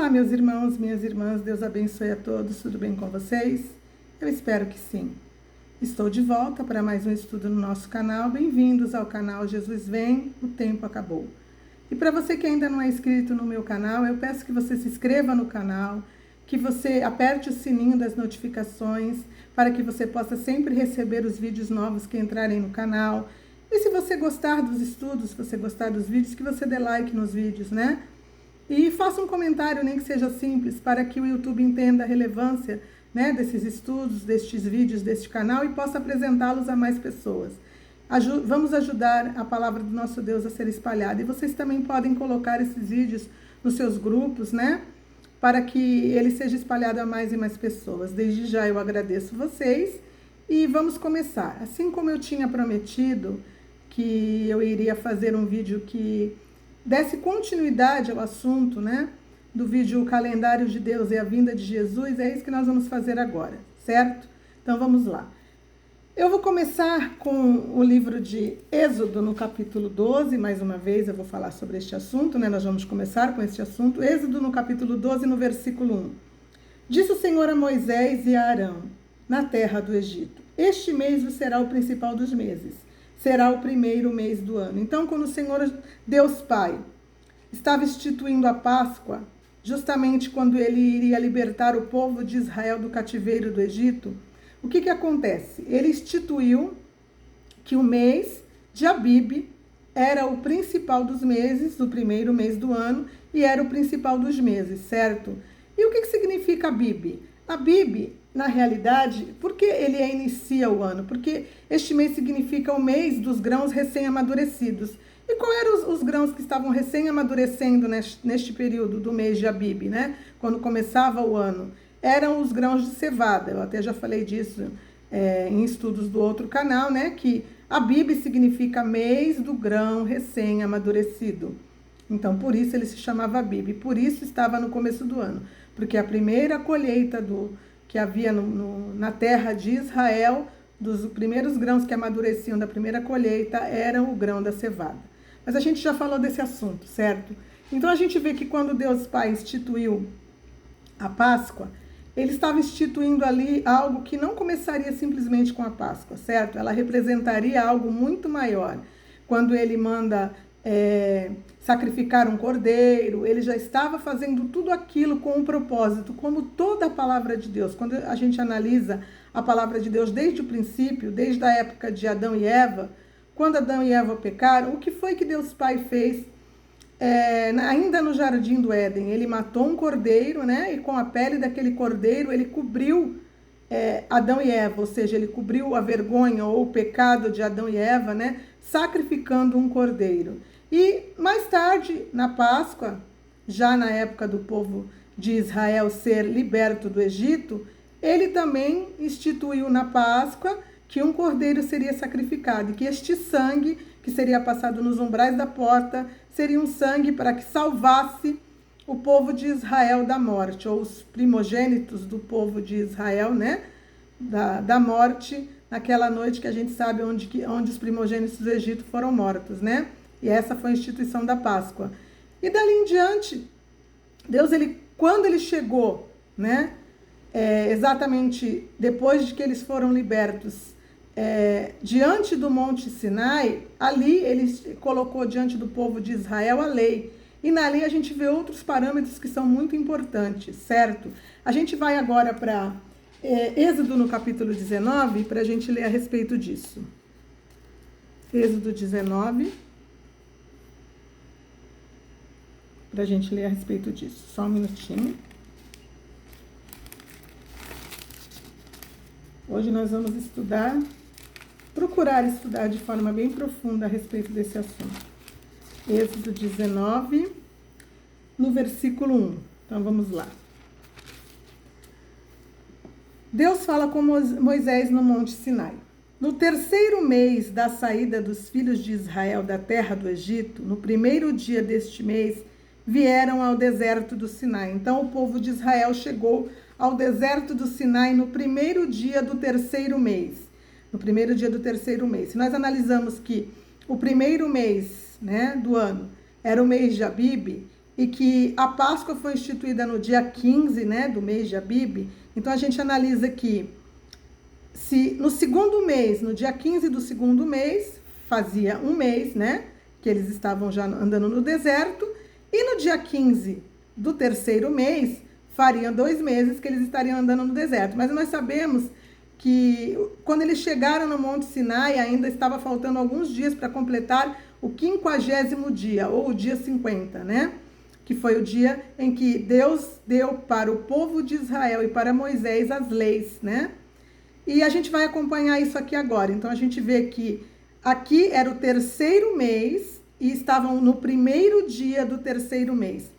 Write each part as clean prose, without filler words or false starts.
Olá, meus irmãos, minhas irmãs, Deus abençoe a todos, tudo bem com vocês? Eu espero que sim. Estou de volta para mais um estudo no nosso canal. Bem-vindos ao canal Jesus Vem, o tempo acabou. E para você que ainda não é inscrito no meu canal, eu peço que você se inscreva no canal, que você aperte o sininho das notificações, para que você possa sempre receber os vídeos novos que entrarem no canal. E se você gostar dos estudos, se você gostar dos vídeos, que você dê like nos vídeos, né? E faça um comentário, nem que seja simples, para que o YouTube entenda a relevância, né, desses estudos, destes vídeos, deste canal e possa apresentá-los a mais pessoas. Vamos ajudar a palavra do nosso Deus a ser espalhada. E vocês também podem colocar esses vídeos nos seus grupos, né, para que ele seja espalhado a mais e mais pessoas. Desde já eu agradeço vocês e vamos começar. Assim como eu tinha prometido que eu iria fazer um vídeo que desse continuidade ao assunto, né, do vídeo O Calendário de Deus e a Vinda de Jesus, é isso que nós vamos fazer agora, certo? Então vamos lá. Eu vou começar com o livro de Êxodo, no capítulo 12, mais uma vez eu vou falar sobre este assunto, né, nós vamos começar com este assunto. Êxodo, no capítulo 12, no versículo 1. Disse o Senhor a Moisés e a Arão, na terra do Egito: este mês será o principal dos meses. Será o primeiro mês do ano. Então, quando o Senhor Deus Pai estava instituindo a Páscoa, justamente quando ele iria libertar o povo de Israel do cativeiro do Egito, o que acontece? Ele instituiu que o mês de Abib era o principal dos meses, o primeiro mês do ano, e era o principal dos meses, certo? E o que significa Abib? Abib, na realidade, por que ele inicia o ano? Porque este mês significa o mês dos grãos recém-amadurecidos. E quais eram os grãos que estavam recém-amadurecendo neste período do mês de Abib, né? Quando começava o ano? Eram os grãos de cevada. Eu até já falei disso em estudos do outro canal, né? Que Abib significa mês do grão recém-amadurecido. Então, por isso ele se chamava Abib. Por isso estava no começo do ano. Porque a primeira colheita que havia na terra de Israel, dos primeiros grãos que amadureciam da primeira colheita, eram o grão da cevada. Mas a gente já falou desse assunto, certo? Então a gente vê que quando Deus Pai instituiu a Páscoa, ele estava instituindo ali algo que não começaria simplesmente com a Páscoa, certo? Ela representaria algo muito maior. Quando ele manda sacrificar um cordeiro, ele já estava fazendo tudo aquilo com um propósito, como toda a palavra de Deus. Quando a gente analisa a palavra de Deus desde o princípio, desde a época de Adão e Eva, quando Adão e Eva pecaram, o que foi que Deus Pai fez? Ainda no jardim do Éden, ele matou um cordeiro, né? E com a pele daquele cordeiro ele cobriu Adão e Eva, ou seja, ele cobriu a vergonha ou o pecado de Adão e Eva, né? Sacrificando um cordeiro. E mais tarde, na Páscoa, já na época do povo de Israel ser liberto do Egito, ele também instituiu na Páscoa que um cordeiro seria sacrificado e que este sangue, que seria passado nos umbrais da porta, seria um sangue para que salvasse o povo de Israel da morte, ou os primogênitos do povo de Israel, né, da morte, naquela noite que a gente sabe onde os primogênitos do Egito foram mortos, né? E essa foi a instituição da Páscoa. E dali em diante, Deus, quando ele chegou, né, exatamente depois de que eles foram libertos, diante do Monte Sinai, ali ele colocou diante do povo de Israel a lei. E na lei a gente vê outros parâmetros que são muito importantes, certo? A gente vai agora para Êxodo no capítulo 19, para a gente ler a respeito disso. Êxodo 19, para a gente ler a respeito disso. Só um minutinho. Hoje nós vamos procurar estudar de forma bem profunda a respeito desse assunto. Êxodo 19, no versículo 1. Então vamos lá. Deus fala com Moisés no Monte Sinai. No terceiro mês da saída dos filhos de Israel da terra do Egito, no primeiro dia deste mês, vieram ao deserto do Sinai. Então o povo de Israel chegou ao deserto do Sinai no primeiro dia do terceiro mês. No primeiro dia do terceiro mês. Se nós analisamos que o primeiro mês, né, do ano era o mês de Abib, e que a Páscoa foi instituída no dia 15, né, do mês de Abib. Então a gente analisa que se no segundo mês, no dia 15 do segundo mês, fazia um mês, né, que eles estavam já andando no deserto, e no dia 15 do terceiro mês, fariam 2 meses que eles estariam andando no deserto. Mas nós sabemos que quando eles chegaram no Monte Sinai, ainda estava faltando alguns dias para completar o 50º dia, ou o dia 50, né? Que foi o dia em que Deus deu para o povo de Israel e para Moisés as leis, né? E a gente vai acompanhar isso aqui agora. Então a gente vê que aqui era o terceiro mês e estavam no primeiro dia do terceiro mês.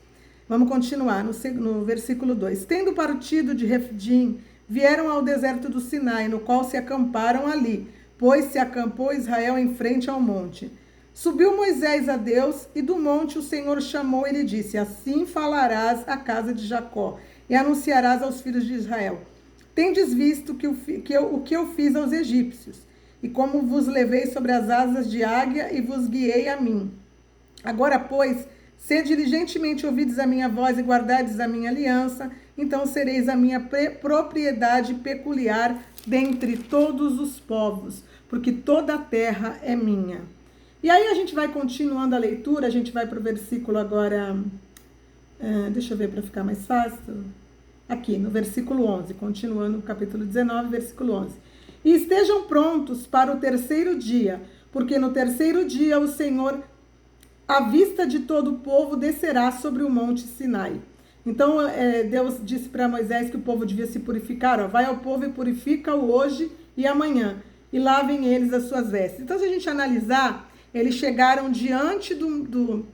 Vamos continuar no versículo 2. Tendo partido de Refidim, vieram ao deserto do Sinai, no qual se acamparam ali, pois se acampou Israel em frente ao monte. Subiu Moisés a Deus, e do monte o Senhor chamou e lhe disse: assim falarás à casa de Jacó, e anunciarás aos filhos de Israel: tendes visto o que eu fiz aos egípcios, e como vos levei sobre as asas de águia e vos guiei a mim. Agora, pois, se diligentemente ouvides a minha voz e guardardes a minha aliança, então sereis a minha propriedade peculiar dentre todos os povos, porque toda a terra é minha. E aí a gente vai continuando a leitura, a gente vai para o versículo agora, deixa eu ver para ficar mais fácil, aqui no versículo 11, continuando o capítulo 19, versículo 11. E estejam prontos para o terceiro dia, porque no terceiro dia o Senhor, à vista de todo o povo, descerá sobre o monte Sinai. Então Deus disse para Moisés que o povo devia se purificar, vai ao povo e purifica-o hoje e amanhã, e lavem eles as suas vestes. Então, se a gente analisar, eles chegaram diante do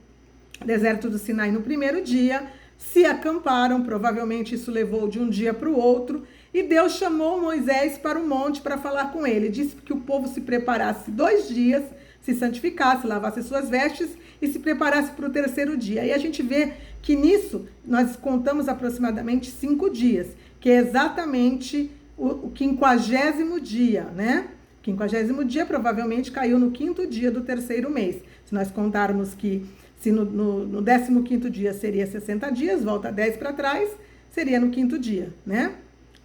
deserto do Sinai no primeiro dia, se acamparam, provavelmente isso levou de um dia para o outro, e Deus chamou Moisés para o monte para falar com ele. Disse que o povo se preparasse 2 dias, se santificasse, lavasse suas vestes e se preparasse para o terceiro dia. E a gente vê que nisso nós contamos aproximadamente 5 dias, que é exatamente o 50º dia, né? 50º dia provavelmente caiu no 5º dia do terceiro mês. Se nós contarmos que se no 15º dia seria 60 dias, volta 10 para trás, seria no 5º dia, né?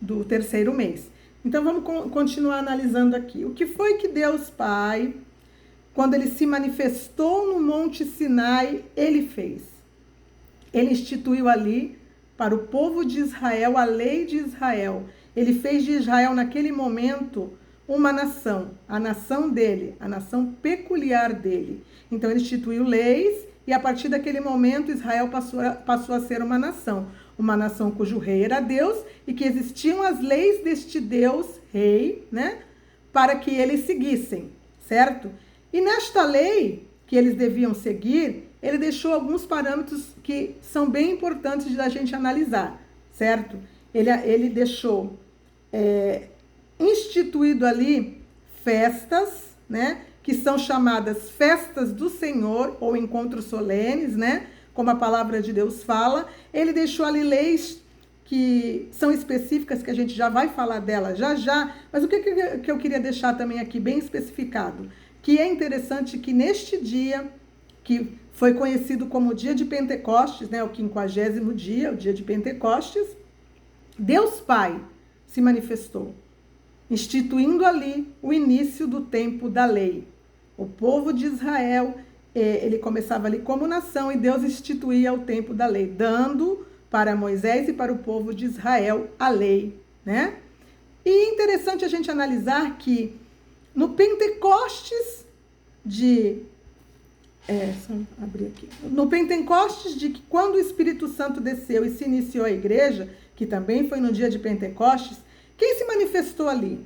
Do terceiro mês. Então vamos continuar analisando aqui. O que foi que Deus Pai, quando ele se manifestou no Monte Sinai, ele fez? Ele instituiu ali para o povo de Israel a lei de Israel. Ele fez de Israel naquele momento uma nação, a nação dele, a nação peculiar dele. Então ele instituiu leis e a partir daquele momento Israel passou a ser uma nação cujo rei era Deus e que existiam as leis deste Deus, rei, né, para que eles seguissem, certo? E nesta lei que eles deviam seguir, ele deixou alguns parâmetros que são bem importantes da gente analisar, certo? Ele deixou instituído ali festas, né, que são chamadas festas do Senhor ou encontros solenes, né, como a palavra de Deus fala. Ele deixou ali leis que são específicas, que a gente já vai falar dela já, mas o que eu queria deixar também aqui bem especificado, que é interessante que neste dia, que foi conhecido como o dia de Pentecostes, né, o 50º dia, o dia de Pentecostes, Deus Pai se manifestou, instituindo ali o início do tempo da lei. O povo de Israel, ele começava ali como nação e Deus instituía o tempo da lei, dando para Moisés e para o povo de Israel a lei, né? E interessante a gente analisar que no Pentecostes no Pentecostes de que quando o Espírito Santo desceu e se iniciou a igreja, que também foi no dia de Pentecostes, quem se manifestou ali?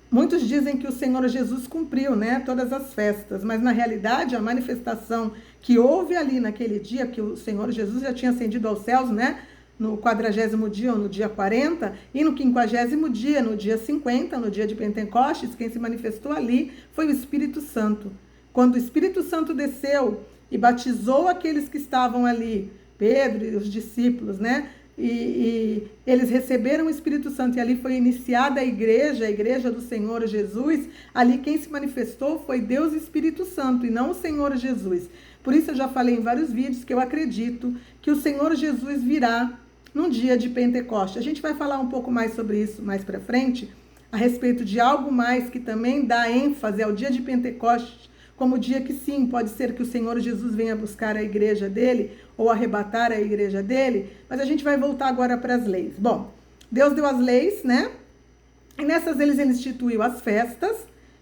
Muitos dizem que o Senhor Jesus cumpriu, né, todas as festas, mas na realidade a manifestação que houve ali naquele dia, que o Senhor Jesus já tinha ascendido aos céus, né, no 40º dia ou no dia 40, e no 50º dia, no dia 50, no dia de Pentecostes, quem se manifestou ali foi o Espírito Santo. Quando o Espírito Santo desceu e batizou aqueles que estavam ali, Pedro e os discípulos, né, e eles receberam o Espírito Santo e ali foi iniciada a igreja do Senhor Jesus. Ali quem se manifestou foi Deus e Espírito Santo e não o Senhor Jesus. Por isso eu já falei em vários vídeos que eu acredito que o Senhor Jesus virá num dia de Pentecoste. A gente vai falar um pouco mais sobre isso mais para frente, a respeito de algo mais que também dá ênfase ao dia de Pentecostes, como o dia que sim, pode ser que o Senhor Jesus venha buscar a igreja dele, ou arrebatar a igreja dele, mas a gente vai voltar agora para as leis. Bom, Deus deu as leis, né? E nessas ele instituiu as festas,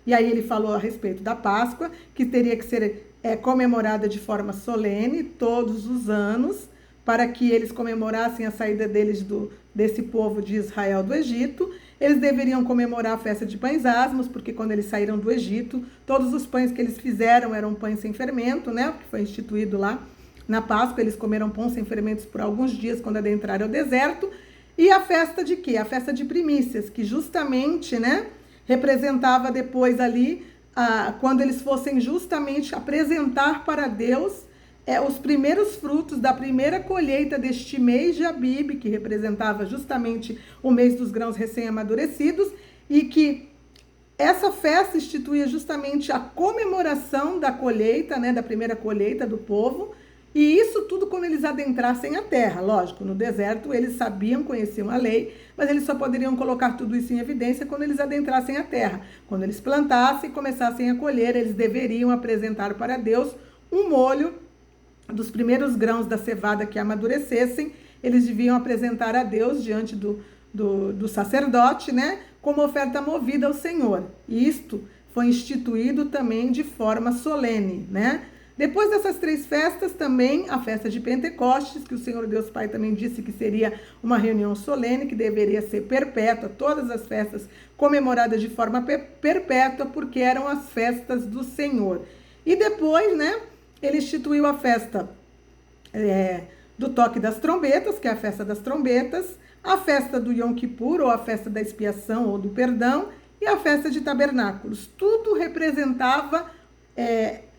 e aí ele falou a respeito da Páscoa, que teria que ser comemorada de forma solene todos os anos, para que eles comemorassem a saída deles desse povo de Israel do Egito. Eles deveriam comemorar a festa de pães asmos, porque quando eles saíram do Egito, todos os pães que eles fizeram eram pães sem fermento, né? Que foi instituído lá na Páscoa. Eles comeram pão sem fermentos por alguns dias quando adentraram o deserto. E a festa de quê? A festa de primícias, que justamente, né, representava depois ali, quando eles fossem justamente apresentar para Deus os primeiros frutos da primeira colheita deste mês de Abib, que representava justamente o mês dos grãos recém-amadurecidos, e que essa festa instituía justamente a comemoração da colheita, né, da primeira colheita do povo, e isso tudo quando eles adentrassem a terra. Lógico, no deserto eles sabiam, conheciam a lei, mas eles só poderiam colocar tudo isso em evidência quando eles adentrassem a terra. Quando eles plantassem e começassem a colher, eles deveriam apresentar para Deus um molho dos primeiros grãos da cevada que amadurecessem. Eles deviam apresentar a Deus diante do sacerdote, né, como oferta movida ao Senhor. E isto foi instituído também de forma solene, né? Depois dessas 3 festas, também a festa de Pentecostes, que o Senhor Deus Pai também disse que seria uma reunião solene, que deveria ser perpétua, todas as festas comemoradas de forma perpétua, porque eram as festas do Senhor. E depois, né, ele instituiu a festa do toque das trombetas, que é a festa das trombetas, a festa do Yom Kippur, ou a festa da expiação ou do perdão, e a festa de tabernáculos. Tudo representava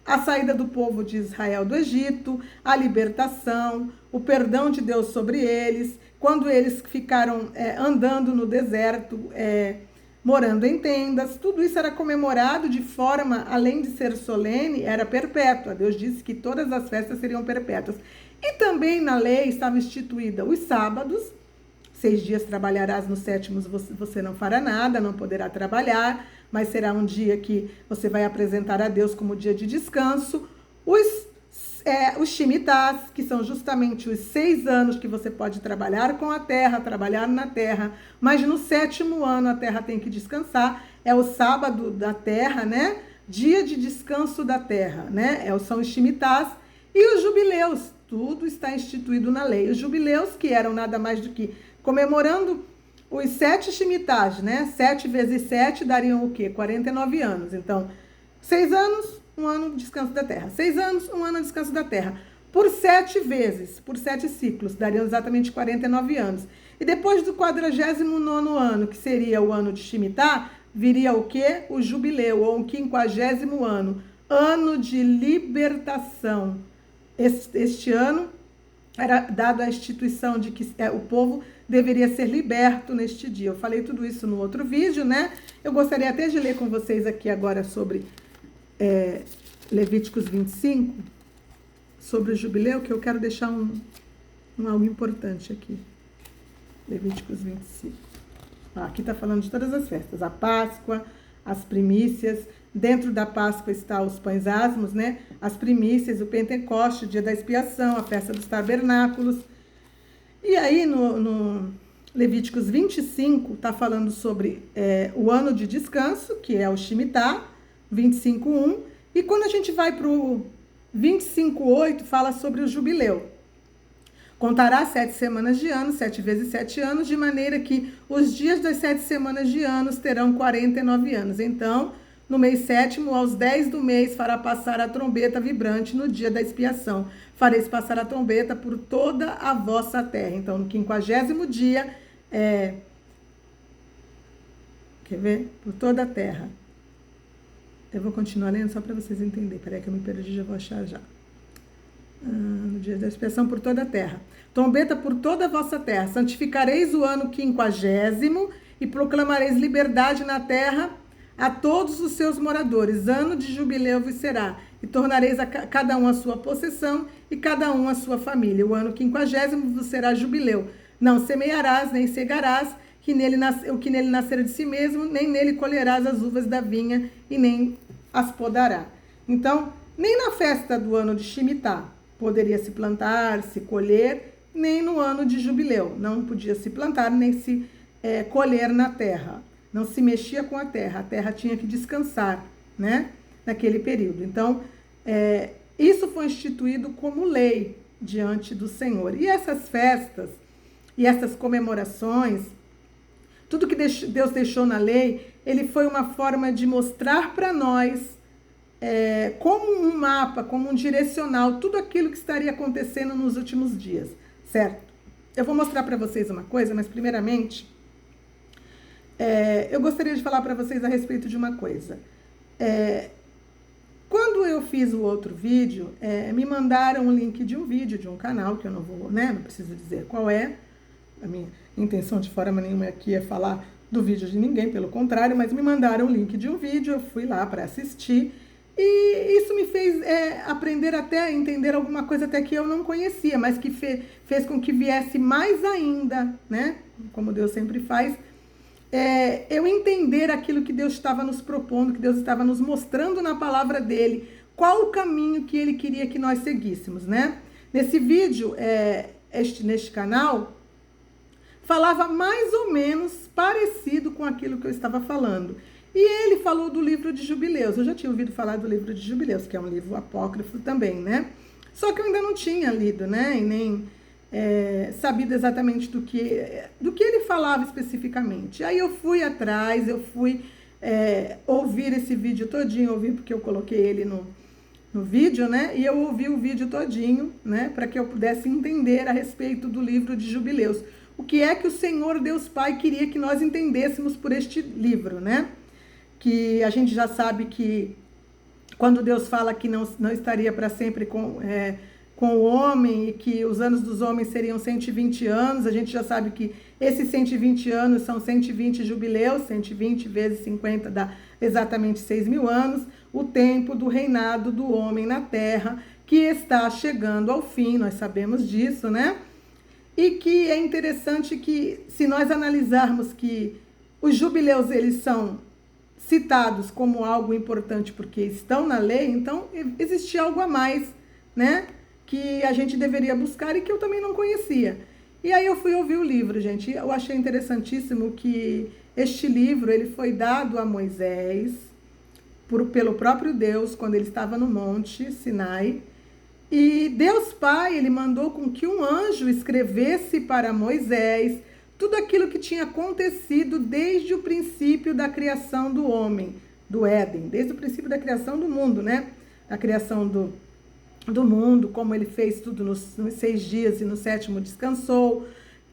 a saída do povo de Israel do Egito, a libertação, o perdão de Deus sobre eles, quando eles ficaram andando no deserto, morando em tendas. Tudo isso era comemorado de forma, além de ser solene, era perpétua. Deus disse que todas as festas seriam perpétuas. E também na lei estava instituída os sábados. 6 dias trabalharás, no 7º você não fará nada, não poderá trabalhar, mas será um dia que você vai apresentar a Deus como dia de descanso. Os Shemitahs, que são justamente os 6 anos que você pode trabalhar com a terra, trabalhar na terra, mas no 7º ano a terra tem que descansar. É o sábado da terra, né? Dia de descanso da terra, né? São os Shemitahs. E os jubileus, tudo está instituído na lei. Os jubileus, que eram nada mais do que comemorando os 7 Shemitahs, né? 7 vezes 7 dariam o quê? 49 anos. Então, 6 anos, 1 ano de descanso da terra. 6 anos, 1 ano de descanso da terra. Por 7 vezes, por 7 ciclos, dariam exatamente 49 anos. E depois do 49º ano, que seria o ano de Shemitah, viria o quê? O jubileu, ou o 50º ano. Ano de libertação. Este ano era dado a instituição de que o povo deveria ser liberto neste dia. Eu falei tudo isso no outro vídeo, né? Eu gostaria até de ler com vocês aqui agora sobre Levíticos 25, sobre o jubileu, que eu quero deixar algo importante aqui. Levíticos 25. Aqui está falando de todas as festas. A Páscoa, as primícias. Dentro da Páscoa está os pães asmos, né? As primícias, o Pentecoste, o dia da expiação, a festa dos tabernáculos. E aí no Levíticos 25 está falando sobre o ano de descanso, que é o Shemitah, 25:1. E quando a gente vai para o 25:8, fala sobre o jubileu. Contará 7 semanas de ano, 7 vezes 7 anos, de maneira que os dias das 7 semanas de anos terão 49 anos. Então, no mês 7º, aos 10 do mês, fará passar a trombeta vibrante no dia da expiação. Fareis passar a trombeta por toda a vossa terra. Então, no 50º dia, quer ver? Por toda a terra. Eu vou continuar lendo só para vocês entenderem. Peraí que eu me perdi, já vou achar já. No dia da expiação por toda a terra. Trombeta por toda a vossa terra. Santificareis o ano 50º e proclamareis liberdade na terra a todos os seus moradores. Ano de jubileu vos será. e tornareis a cada um a sua possessão e cada um a sua família. O ano 50º vos será jubileu. Não semearás, nem cegarás, o que nele nascer de si mesmo, nem nele colherás as uvas da vinha, e nem as podará. Então, nem na festa do ano de Shemitah poderia se plantar, se colher, nem no ano de jubileu. Não podia se plantar, nem se colher na terra. Não se mexia com a terra tinha que descansar, né? Naquele período. Então, isso foi instituído como lei diante do Senhor. E essas festas e essas comemorações, tudo que Deus deixou na lei, ele foi uma forma de mostrar para nós, como um mapa, como um direcional, tudo aquilo que estaria acontecendo nos últimos dias, certo? Eu vou mostrar para vocês uma coisa, mas primeiramente, eu gostaria de falar para vocês a respeito de uma coisa. Quando eu fiz o outro vídeo, me mandaram um link de um vídeo, de um canal, que eu não vou, né, não preciso dizer qual é. A minha intenção de forma nenhuma aqui é falar do vídeo de ninguém, pelo contrário, mas me mandaram o link de um vídeo, eu fui lá para assistir, e isso me fez aprender até a entender alguma coisa até que eu não conhecia, mas que fez com que viesse mais ainda, né, como Deus sempre faz, eu entender aquilo que Deus estava nos propondo, que Deus estava nos mostrando na palavra dele, qual o caminho que ele queria que nós seguíssemos, né? Nesse vídeo, neste canal, falava mais ou menos parecido com aquilo que eu estava falando. E ele falou do livro de Jubileus. Eu já tinha ouvido falar do livro de Jubileus, que é um livro apócrifo também, né? Só que eu ainda não tinha lido, né? E nem sabido exatamente do que ele falava especificamente. Aí eu fui atrás, eu fui ouvir esse vídeo todinho, porque eu coloquei ele no vídeo, né? E eu ouvi o vídeo todinho, né? Para que eu pudesse entender a respeito do livro de Jubileus. O que é que o Senhor Deus Pai queria que nós entendêssemos por este livro, né? Que a gente já sabe que quando Deus fala que não estaria para sempre com o homem e que os anos dos homens seriam 120 anos, a gente já sabe que esses 120 anos são 120 jubileus, 120 vezes 50 dá exatamente 6.000 anos, o tempo do reinado do homem na terra, que está chegando ao fim, nós sabemos disso, né? E que é interessante que, se nós analisarmos que os jubileus, eles são citados como algo importante porque estão na lei, então existe algo a mais, né? Que a gente deveria buscar e que eu também não conhecia. E aí eu fui ouvir o livro, gente. Eu achei interessantíssimo que este livro, ele foi dado a Moisés pelo próprio Deus, quando ele estava no Monte Sinai. E Deus Pai, ele mandou com que um anjo escrevesse para Moisés tudo aquilo que tinha acontecido desde o princípio da criação do homem, do Éden, desde o princípio da criação do mundo, né? A criação do mundo, como ele fez tudo nos 6 dias e no 7º descansou,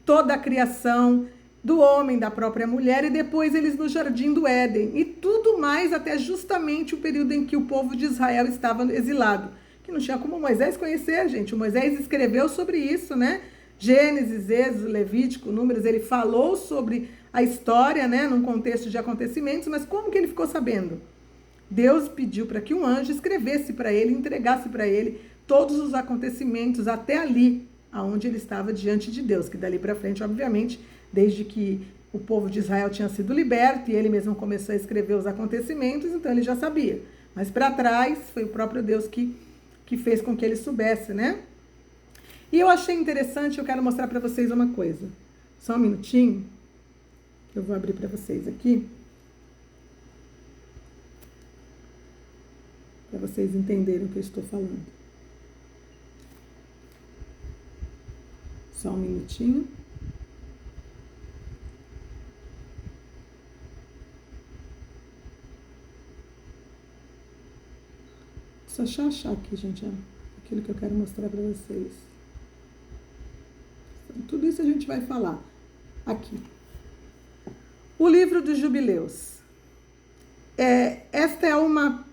toda a criação do homem, da própria mulher, e depois eles no jardim do Éden, e tudo mais até justamente o período em que o povo de Israel estava exilado. Que não tinha como Moisés conhecer, gente. O Moisés escreveu sobre isso, né? Gênesis, Êxodo, Levítico, Números, ele falou sobre a história, né? Num contexto de acontecimentos, mas como que ele ficou sabendo? Deus pediu para que um anjo escrevesse para ele, entregasse para ele todos os acontecimentos até ali, aonde ele estava diante de Deus, que dali para frente, obviamente, desde que o povo de Israel tinha sido liberto e ele mesmo começou a escrever os acontecimentos, então ele já sabia. Mas para trás, foi o próprio Deus que fez com que ele soubesse, né? E eu achei interessante, eu quero mostrar para vocês uma coisa. Só um minutinho, que eu vou abrir para vocês aqui. Para vocês entenderem o que eu estou falando. Só um minutinho. Só achar aqui, gente, aquilo que eu quero mostrar para vocês. Tudo isso a gente vai falar aqui. O livro dos Jubileus. Esta é uma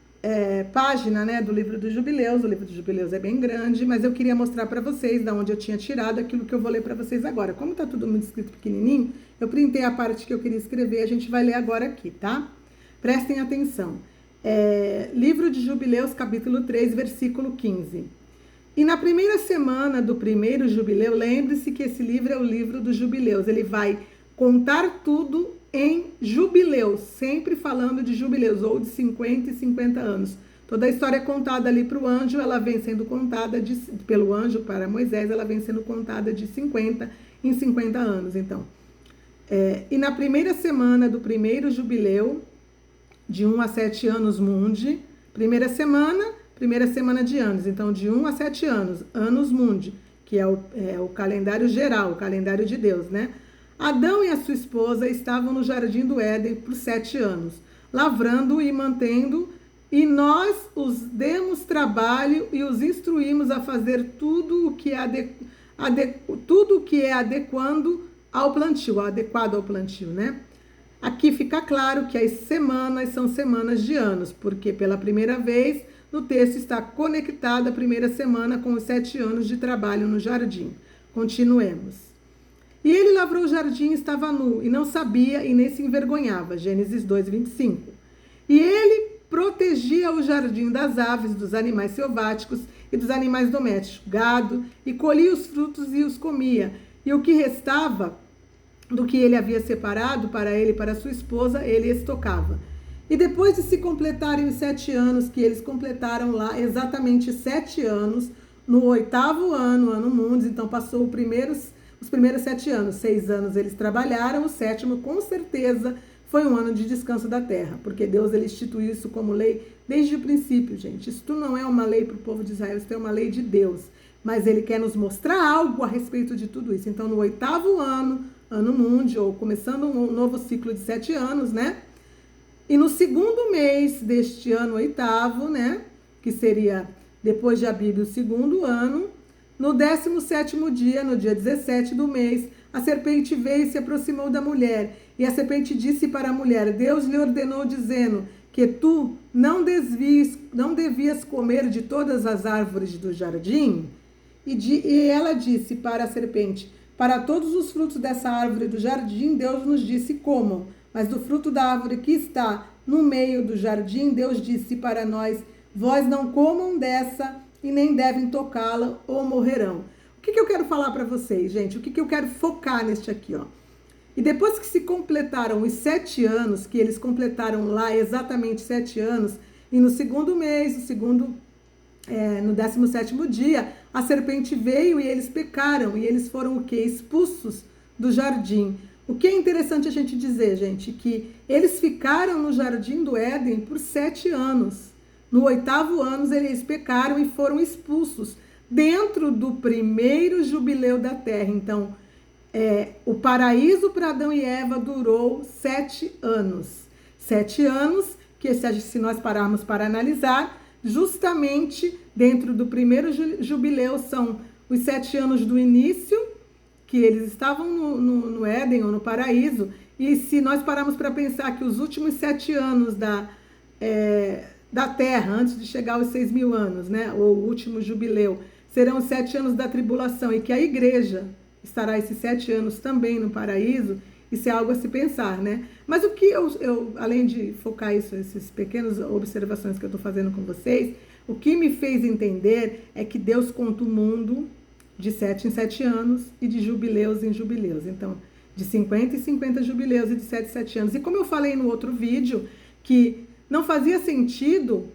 página, né, do livro dos Jubileus. O livro dos Jubileus é bem grande, mas eu queria mostrar para vocês de onde eu tinha tirado aquilo que eu vou ler para vocês agora. Como está tudo muito escrito pequenininho, eu printei a parte que eu queria escrever, a gente vai ler agora aqui, tá? Prestem atenção. Livro de Jubileus, capítulo 3, versículo 15. E na primeira semana do primeiro jubileu, lembre-se que esse livro é o livro dos jubileus. Ele vai contar tudo em jubileus, sempre falando de jubileus, ou de 50 e 50 anos. Toda a história é contada ali para o anjo, ela vem sendo contada pelo anjo para Moisés, ela vem sendo contada de 50 em 50 anos. Então, e na primeira semana do primeiro jubileu, de 1 a 7 anos mundi, primeira semana de anos, então de 1 a 7 anos mundi, que é o calendário geral, o calendário de Deus, né? Adão e a sua esposa estavam no jardim do Éden por 7 anos, lavrando e mantendo, e nós os demos trabalho e os instruímos a fazer tudo o que é adequado ao plantio, né? Aqui fica claro que as semanas são semanas de anos, porque pela primeira vez no texto está conectada a primeira semana com os 7 anos de trabalho no jardim. Continuemos. E ele lavrou o jardim e estava nu, e não sabia e nem se envergonhava. Gênesis 2, 25. E ele protegia o jardim das aves, dos animais selváticos e dos animais domésticos, gado, e colhia os frutos e os comia. E o que restava do que ele havia separado para ele e para sua esposa, ele estocava. E depois de se completarem os 7 anos, que eles completaram lá exatamente 7 anos, no 8º ano, ano mundi, então passou os primeiros 7 anos. 6 anos eles trabalharam, o 7º com certeza foi um ano de descanso da terra, porque Deus ele instituiu isso como lei desde o princípio, gente. Isso não é uma lei para o povo de Israel, isso é uma lei de Deus. Mas ele quer nos mostrar algo a respeito de tudo isso. Então, no 8º ano, ano mundi, ou começando um novo ciclo de 7 anos, né? E no 2º mês deste ano 8º, né? Que seria depois de Abib o 2º ano, no 17º dia, no dia 17 do mês, a serpente veio e se aproximou da mulher. E a serpente disse para a mulher: Deus lhe ordenou dizendo que tu não devias comer de todas as árvores do jardim? E ela disse para a serpente: para todos os frutos dessa árvore do jardim, Deus nos disse comam. Mas do fruto da árvore que está no meio do jardim, Deus disse para nós: vós não comam dessa e nem devem tocá-la ou morrerão. O que eu quero falar para vocês, gente? O que eu quero focar neste aqui, ó? E depois que se completaram os 7 anos, que eles completaram lá exatamente 7 anos, e no 2º mês, no 17º dia, a serpente veio e eles pecaram, e eles foram o quê? Expulsos do jardim. O que é interessante a gente dizer, gente, que eles ficaram no jardim do Éden por 7 anos. No 8º ano, eles pecaram e foram expulsos dentro do primeiro jubileu da terra. Então, o paraíso para Adão e Eva durou 7 anos. 7 anos que, se nós pararmos para analisar, justamente dentro do primeiro jubileu são os 7 anos do início, que eles estavam no Éden ou no paraíso, e se nós pararmos para pensar que os últimos 7 anos da terra, antes de chegar aos 6.000 anos, né, ou o último jubileu, serão os 7 anos da tribulação, e que a igreja estará esses 7 anos também no paraíso, isso é algo a se pensar, né? Mas o que eu além de focar isso, essas pequenas observações que eu estou fazendo com vocês, o que me fez entender é que Deus conta o mundo de 7 em 7 anos e de jubileus em jubileus. Então, de 50 em 50 jubileus e de 7 em 7 anos. E como eu falei no outro vídeo, que não fazia sentido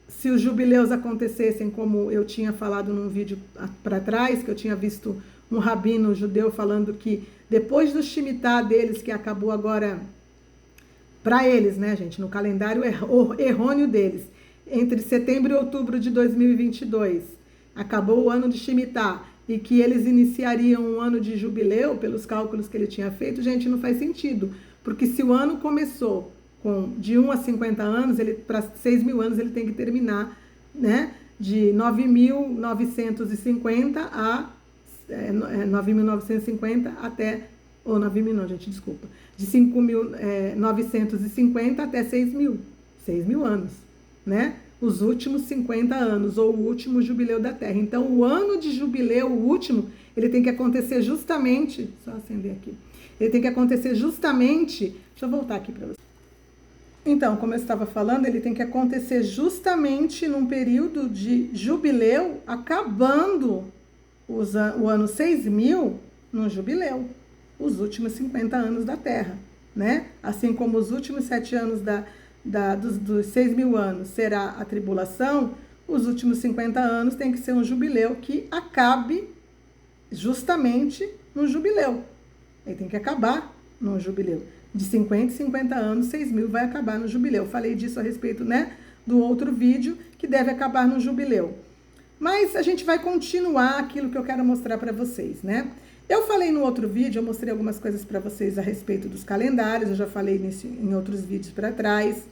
se os jubileus acontecessem como eu tinha falado num vídeo para trás, que eu tinha visto um rabino judeu falando que depois do Shemitah deles, que acabou agora para eles, né, gente, no calendário errôneo deles, entre setembro e outubro de 2022, acabou o ano de Shemitah, e que eles iniciariam um ano de jubileu, pelos cálculos que ele tinha feito, gente, não faz sentido, porque se o ano começou de 1 a 50 anos, para 6.000 anos ele tem que terminar, né, de 9.950 a 9.950 até, ou 9.000 não, gente, desculpa, de 5.950 até 6.000 anos, né, os últimos 50 anos, ou o último jubileu da terra. Então, o ano de jubileu, o último, ele tem que acontecer justamente, só acender aqui, ele tem que acontecer justamente, deixa eu voltar aqui para vocês. Então, como eu estava falando, ele tem que acontecer justamente num período de jubileu, acabando o ano 6000 num jubileu, os últimos 50 anos da Terra, né? Assim como os últimos 7 anos dos 6.000 anos será a tribulação, os últimos 50 anos tem que ser um jubileu que acabe justamente no jubileu. Ele tem que acabar no jubileu. De 50 em 50 anos, 6.000 vai acabar no jubileu. Eu falei disso a respeito, né, do outro vídeo, que deve acabar no jubileu. Mas a gente vai continuar aquilo que eu quero mostrar para vocês, né? Eu falei no outro vídeo, eu mostrei algumas coisas para vocês a respeito dos calendários, eu já falei nisso em outros vídeos para trás,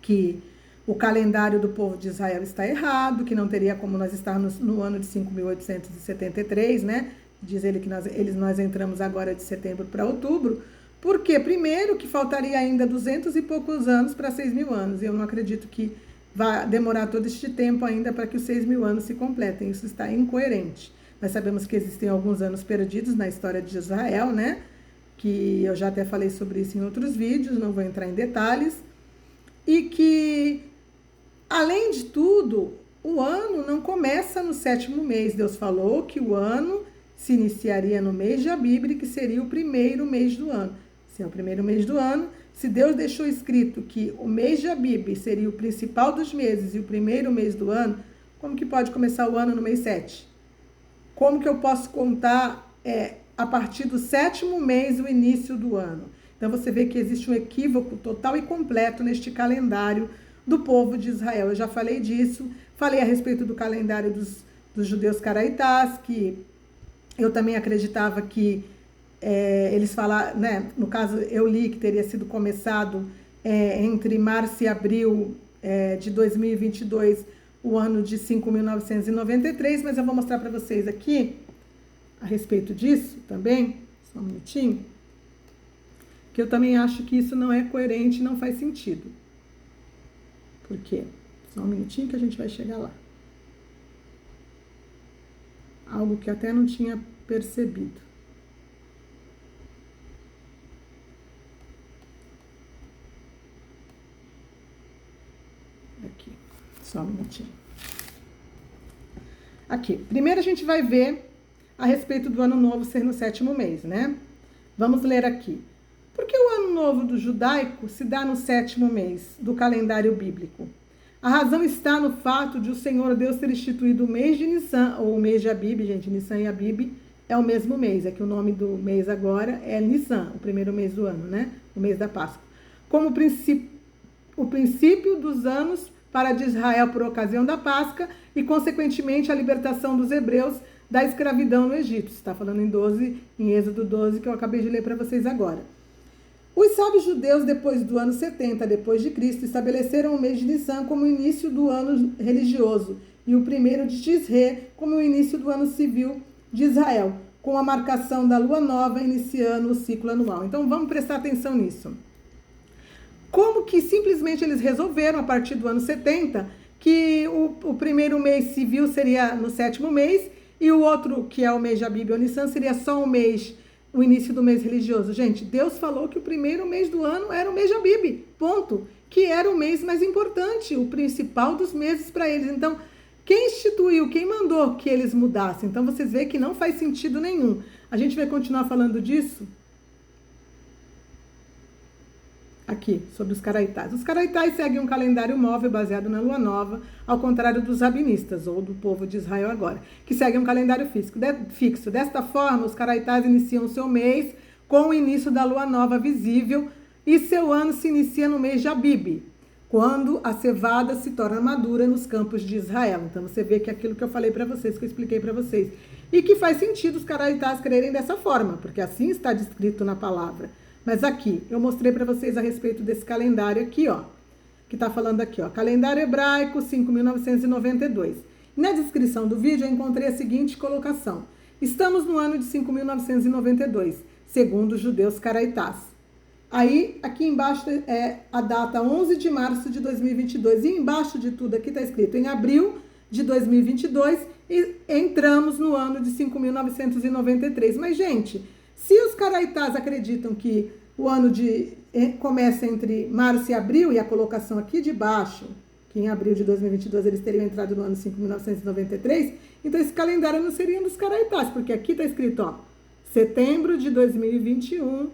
que o calendário do povo de Israel está errado, que não teria como nós estarmos no ano de 5.873, né? Diz ele que nós entramos agora de setembro para outubro, porque, primeiro, que faltaria ainda 200 e poucos anos para 6.000 anos, e eu não acredito que vai demorar todo este tempo ainda para que os 6.000 anos se completem, isso está incoerente. Nós sabemos que existem alguns anos perdidos na história de Israel, né? Que eu já até falei sobre isso em outros vídeos, não vou entrar em detalhes, e que, além de tudo, o ano não começa no 7º mês. Deus falou que o ano se iniciaria no mês de Abib, que seria o primeiro mês do ano. Se é o primeiro mês do ano, se Deus deixou escrito que o mês de Abib seria o principal dos meses e o primeiro mês do ano, como que pode começar o ano no mês 7? Como que eu posso contar a partir do 7º mês o início do ano? Então você vê que existe um equívoco total e completo neste calendário do povo de Israel. Eu já falei disso, falei a respeito do calendário dos judeus caraitás, que eu também acreditava que eles falaram, né? No caso, eu li que teria sido começado entre março e abril de 2022, o ano de 5.993, mas eu vou mostrar para vocês aqui, a respeito disso também, só um minutinho, que eu também acho que isso não é coerente, não faz sentido. Por quê? Só um minutinho que a gente vai chegar lá. Algo que eu até não tinha percebido. Aqui, só um minutinho. Aqui, primeiro a gente vai ver a respeito do ano novo ser no 7º mês, né? Vamos ler aqui. Por que o ano novo do judaico se dá no 7º mês do calendário bíblico? A razão está no fato de o Senhor Deus ter instituído o mês de Nissan, ou o mês de Abib, gente, Nissan e Abib é o mesmo mês, é que o nome do mês agora é Nissan, o primeiro mês do ano, né? O mês da Páscoa. Como o princípio dos anos para de Israel por ocasião da Páscoa e, consequentemente, a libertação dos hebreus da escravidão no Egito. Está falando em Êxodo 12, que eu acabei de ler para vocês agora. Os sábios judeus, depois do ano 70 depois de Cristo, estabeleceram o mês de Nissan como o início do ano religioso e o primeiro de Tisré como o início do ano civil de Israel, com a marcação da lua nova iniciando o ciclo anual. Então vamos prestar atenção nisso. Como que simplesmente eles resolveram, a partir do ano 70, que o primeiro mês civil seria no 7º mês e o outro, que é o mês de Abib ou Nissan, seria só o início do mês religioso. Gente, Deus falou que o primeiro mês do ano era o mês de Abib, ponto. Que era o mês mais importante, o principal dos meses para eles. Então, quem instituiu, quem mandou que eles mudassem? Então, vocês veem que não faz sentido nenhum. A gente vai continuar falando disso aqui, sobre os caraitais. Os caraitais seguem um calendário móvel baseado na lua nova, ao contrário dos rabinistas, ou do povo de Israel agora, que seguem um calendário fixo. Desta forma, os caraitais iniciam seu mês com o início da lua nova visível e seu ano se inicia no mês de Abib, quando a cevada se torna madura nos campos de Israel. Então, você vê que aquilo que eu falei para vocês, que eu expliquei para vocês, e que faz sentido os caraitais crerem dessa forma, porque assim está descrito na palavra. Mas aqui, eu mostrei para vocês a respeito desse calendário aqui, ó, que está falando aqui, ó, calendário hebraico 5.992. Na descrição do vídeo eu encontrei a seguinte colocação: estamos no ano de 5.992, segundo os judeus caraitás. Aí, aqui embaixo é a data 11 de março de 2022, e embaixo de tudo aqui está escrito em abril de 2022, e entramos no ano de 5.993. Mas, gente, se os caraitás acreditam que o ano de começa entre março e abril, e a colocação aqui de baixo, que em abril de 2022 eles teriam entrado no ano 5.993, então esse calendário não seria um dos caraitás, porque aqui está escrito, ó, setembro de 2021,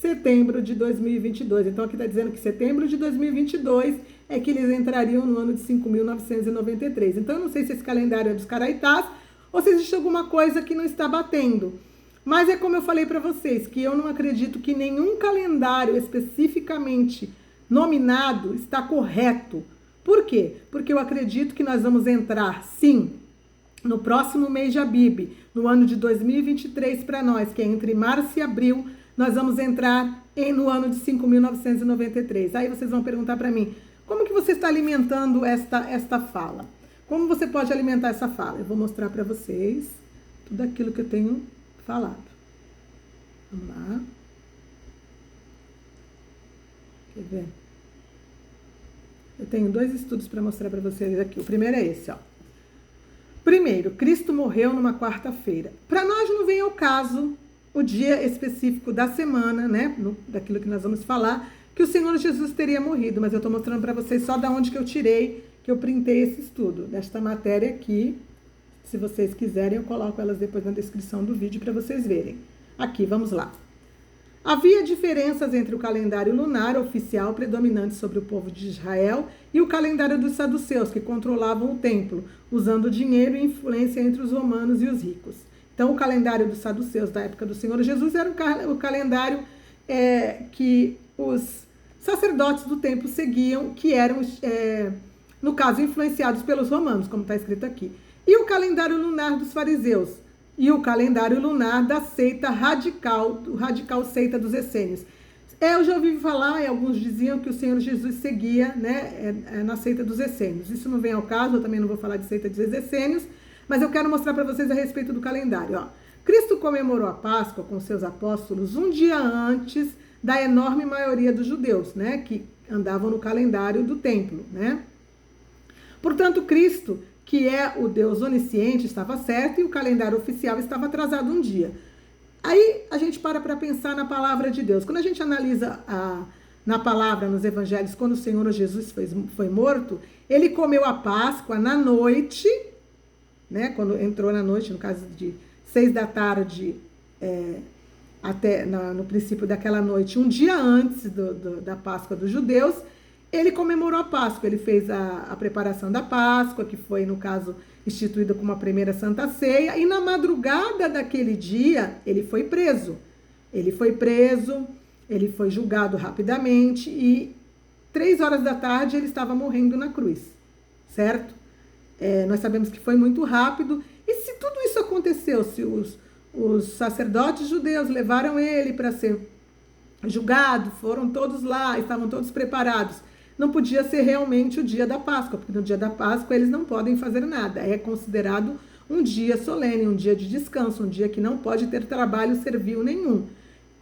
setembro de 2022. Então aqui está dizendo que setembro de 2022 é que eles entrariam no ano de 5.993. Então eu não sei se esse calendário é dos caraitás ou se existe alguma coisa que não está batendo. Mas é como eu falei para vocês, que eu não acredito que nenhum calendário especificamente nominado está correto. Por quê? Porque eu acredito que nós vamos entrar, sim, no próximo mês de Abib, no ano de 2023 para nós, que é entre março e abril, nós vamos entrar no ano de 5.993. Aí vocês vão perguntar para mim, como que você está alimentando esta fala? Como você pode alimentar essa fala? Eu vou mostrar para vocês tudo aquilo que eu tenho falado. Vamos lá. Quer ver? Eu tenho 2 estudos para mostrar para vocês aqui. O primeiro é esse, ó. Primeiro, Cristo morreu numa quarta-feira. Para nós não vem ao caso o dia específico da semana, né? Daquilo que nós vamos falar, que o Senhor Jesus teria morrido. Mas eu estou mostrando para vocês só da onde que eu tirei, que eu printei esse estudo, desta matéria aqui. Se vocês quiserem, eu coloco elas depois na descrição do vídeo para vocês verem. Aqui, vamos lá. Havia diferenças entre o calendário lunar oficial predominante sobre o povo de Israel e o calendário dos saduceus, que controlavam o templo, usando dinheiro e influência entre os romanos e os ricos. Então, o calendário dos saduceus da época do Senhor Jesus era o calendário que os sacerdotes do templo seguiam, que eram, no caso, influenciados pelos romanos, como está escrito aqui. E o calendário lunar dos fariseus, e o calendário lunar da seita radical seita dos essênios. Eu já ouvi falar, e alguns diziam que o Senhor Jesus seguia, né, na seita dos essênios. Isso não vem ao caso, eu também não vou falar de seita dos essênios, mas eu quero mostrar para vocês a respeito do calendário. Ó. Cristo comemorou a Páscoa com seus apóstolos um dia antes da enorme maioria dos judeus, né, que andavam no calendário do templo, né? Portanto, Cristo, que é o Deus onisciente, estava certo e o calendário oficial estava atrasado um dia. Aí a gente para pensar na palavra de Deus. Quando a gente analisa na palavra, nos evangelhos, quando o Senhor Jesus foi morto, ele comeu a Páscoa na noite, né? Quando entrou na noite, no caso de 6 da tarde, até no princípio daquela noite, um dia antes da Páscoa dos judeus, ele comemorou a Páscoa, ele fez a preparação da Páscoa, que foi, no caso, instituída como a primeira Santa Ceia, e na madrugada daquele dia, ele foi preso. Ele foi julgado rapidamente, e 3 horas da tarde ele estava morrendo na cruz, certo? Nós sabemos que foi muito rápido, e se tudo isso aconteceu, se os sacerdotes judeus levaram ele para ser julgado, foram todos lá, estavam todos preparados, não podia ser realmente o dia da Páscoa, porque no dia da Páscoa eles não podem fazer nada. É considerado um dia solene, um dia de descanso, um dia que não pode ter trabalho servil nenhum,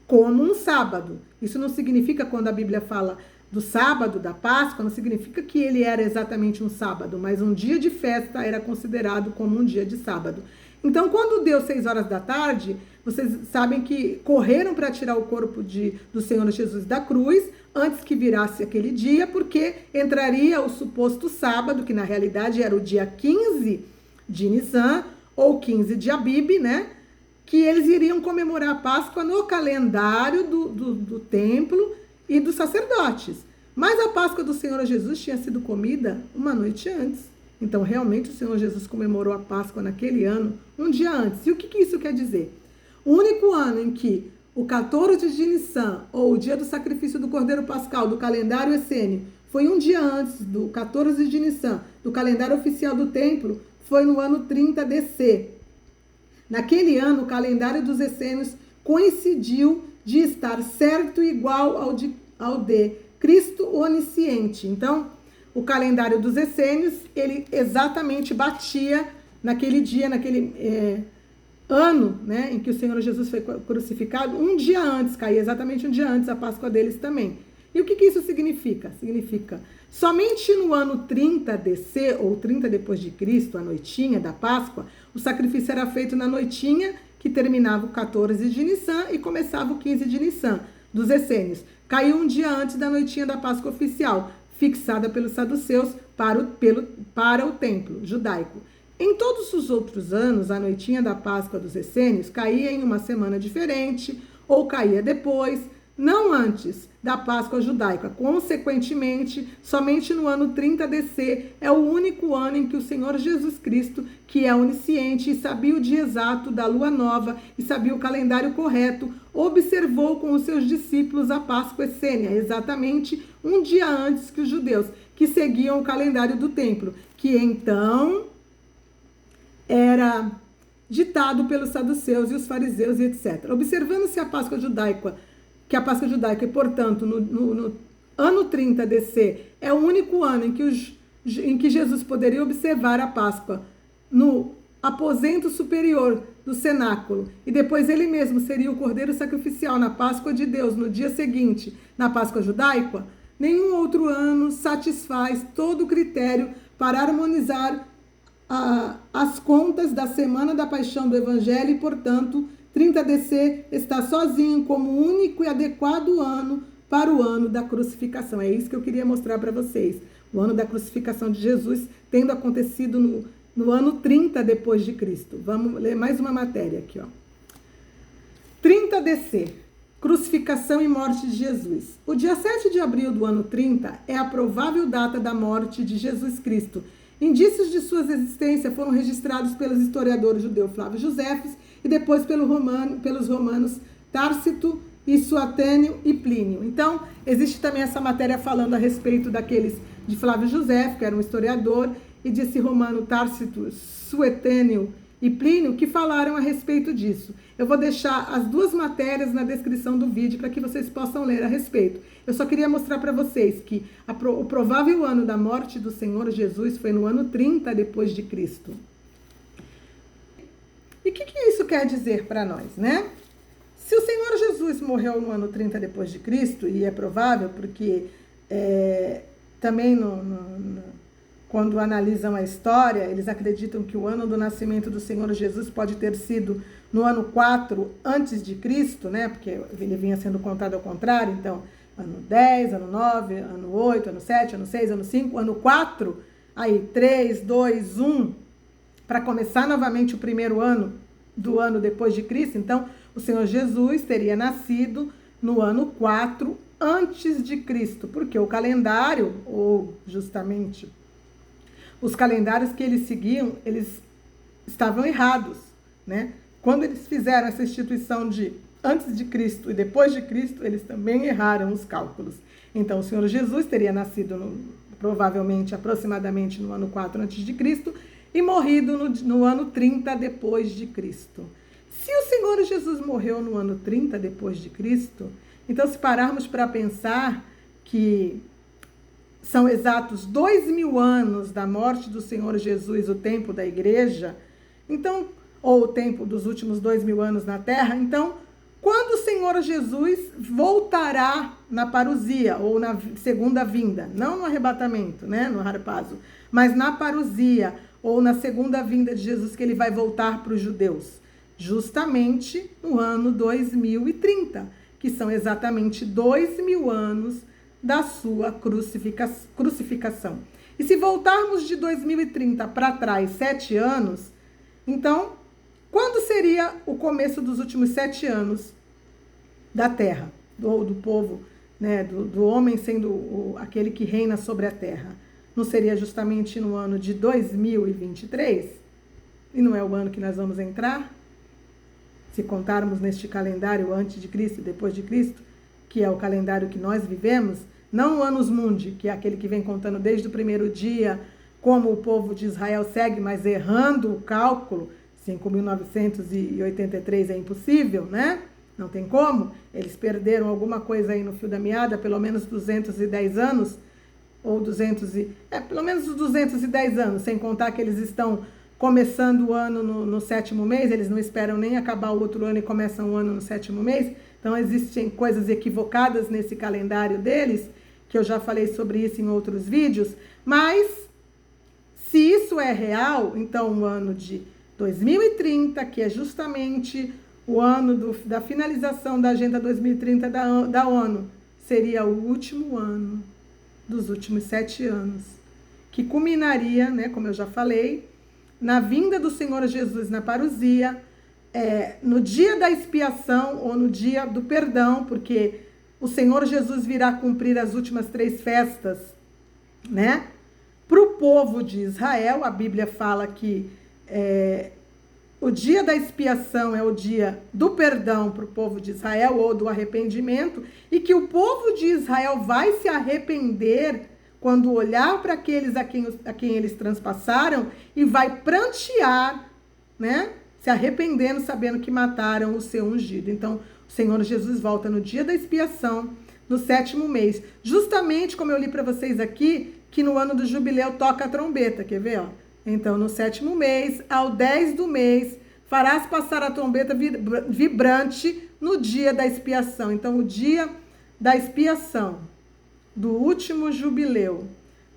como um sábado. Isso não significa, quando a Bíblia fala do sábado, da Páscoa, não significa que ele era exatamente um sábado, mas um dia de festa era considerado como um dia de sábado. Então, quando deu 6 horas da tarde, vocês sabem que correram para tirar o corpo do Senhor Jesus da cruz, antes que virasse aquele dia, porque entraria o suposto sábado, que na realidade era o dia 15 de Nissan, ou 15 de Abib, né? Que eles iriam comemorar a Páscoa no calendário do templo e dos sacerdotes. Mas a Páscoa do Senhor Jesus tinha sido comida uma noite antes. Então, realmente, o Senhor Jesus comemorou a Páscoa naquele ano, um dia antes. E o que isso quer dizer? O único ano em que o 14 de Nissan, ou o dia do sacrifício do Cordeiro Pascal, do calendário essênio, foi um dia antes do 14 de Nissan, do calendário oficial do templo, foi no ano 30 DC. Naquele ano, o calendário dos essênios coincidiu de estar certo e igual ao de Cristo onisciente. Então, o calendário dos essênios, ele exatamente batia naquele dia, naquele ano, né, em que o Senhor Jesus foi crucificado, um dia antes, caía exatamente um dia antes a Páscoa deles também. E o que isso significa? Significa, somente no ano 30 DC, ou 30 depois de Cristo, a noitinha da Páscoa, o sacrifício era feito na noitinha, que terminava o 14 de Nissan e começava o 15 de Nissan. dos essênios. Caiu um dia antes da noitinha da Páscoa oficial, fixada pelos saduceus para o templo judaico. Em todos os outros anos, a noitinha da Páscoa dos essênios caía em uma semana diferente ou caía depois, não antes da Páscoa judaica. Consequentemente, somente no ano 30 DC é o único ano em que o Senhor Jesus Cristo, que é onisciente e sabia o dia exato da lua nova e sabia o calendário correto, observou com os seus discípulos a Páscoa essênia, exatamente um dia antes que os judeus, que seguiam o calendário do templo, que então era ditado pelos saduceus e os fariseus e etc. Observando-se a Páscoa judaica, e, portanto, no ano 30 DC, é o único ano em que Jesus poderia observar a Páscoa no aposento superior do cenáculo, e depois ele mesmo seria o cordeiro sacrificial na Páscoa de Deus, no dia seguinte, na Páscoa judaica, nenhum outro ano satisfaz todo o critério para harmonizar as contas da semana da paixão do Evangelho e, portanto, 30 DC está sozinho como único e adequado ano para o ano da crucificação. É isso que eu queria mostrar para vocês. O ano da crucificação de Jesus tendo acontecido no ano 30 depois de Cristo. Vamos ler mais uma matéria aqui, ó. 30 DC, crucificação e morte de Jesus. O dia 7 de abril do ano 30 é a provável data da morte de Jesus Cristo. Indícios de sua existência foram registrados pelos historiadores judeu Flávio Josefes e depois pelos romanos Tácito e Suetônio e Plínio. Então, existe também essa matéria falando a respeito daqueles de Flávio Josefo, que era um historiador, e desse romano Tácito, Suetônio e Plínio, que falaram a respeito disso. Eu vou deixar as duas matérias na descrição do vídeo para que vocês possam ler a respeito. Eu só queria mostrar para vocês que o provável ano da morte do Senhor Jesus foi no ano 30 depois de Cristo. E o que isso quer dizer para nós, né? Se o Senhor Jesus morreu no ano 30 depois de Cristo, e é provável porque também quando analisam a história, eles acreditam que o ano do nascimento do Senhor Jesus pode ter sido no ano 4 antes de Cristo, né? Porque ele vinha sendo contado ao contrário, então ano 10, ano 9, ano 8, ano 7, ano 6, ano 5, ano 4, aí 3, 2, 1, para começar novamente o primeiro ano do ano depois de Cristo. Então, o Senhor Jesus teria nascido no ano 4 antes de Cristo, porque o calendário, ou justamente os calendários que eles seguiam, eles estavam errados, né? Quando eles fizeram essa instituição de antes de Cristo e depois de Cristo, eles também erraram os cálculos. Então, o Senhor Jesus teria nascido provavelmente, aproximadamente no ano 4 antes de Cristo e morrido no ano 30 depois de Cristo. Se o Senhor Jesus morreu no ano 30 depois de Cristo, então se pararmos para pensar que são exatos 2000 anos da morte do Senhor Jesus, o tempo da igreja, então, ou o tempo dos últimos 2000 anos na terra, então, quando o Senhor Jesus voltará na parousia, ou na segunda vinda, não no arrebatamento, né, no harpazo, mas na parousia, ou na segunda vinda de Jesus, que ele vai voltar para os judeus, justamente no ano 2030, que são exatamente 2000 anos da sua crucificação. E se voltarmos de 2030 para trás, 7 anos, então, quando seria o começo dos últimos 7 anos da terra, do povo, né, do homem sendo aquele que reina sobre a terra? Não seria justamente no ano de 2023? E não é o ano que nós vamos entrar? Se contarmos neste calendário antes de Cristo e depois de Cristo, que é o calendário que nós vivemos, não o Annus Mundi, que é aquele que vem contando desde o primeiro dia, como o povo de Israel segue, mas errando o cálculo, 5.983 é impossível, né? Não tem como. Eles perderam alguma coisa aí no fio da meada, pelo menos 210 anos, ou pelo menos 210 anos, sem contar que eles estão começando o ano no 7º mês, eles não esperam nem acabar o outro ano e começam o ano no 7º mês, então existem coisas equivocadas nesse calendário deles, que eu já falei sobre isso em outros vídeos, mas se isso é real, então o ano de 2030, que é justamente o ano da finalização da Agenda 2030 da ONU, seria o último ano dos últimos 7 anos, que culminaria, né, como eu já falei, na vinda do Senhor Jesus na parousia, no dia da expiação ou no dia do perdão, porque o Senhor Jesus virá cumprir as últimas 3 festas, né? Para o povo de Israel, a Bíblia fala que o dia da expiação é o dia do perdão para o povo de Israel, ou do arrependimento, e que o povo de Israel vai se arrepender quando olhar para aqueles a quem eles transpassaram e vai prantear, né? Se arrependendo, sabendo que mataram o seu ungido. Então, o Senhor Jesus volta no dia da expiação, no 7º mês. Justamente como eu li para vocês aqui, que no ano do jubileu toca a trombeta, quer ver? Ó? Então, no 7º mês, ao 10 do mês, farás passar a trombeta vibrante no dia da expiação. Então, o dia da expiação, do último jubileu,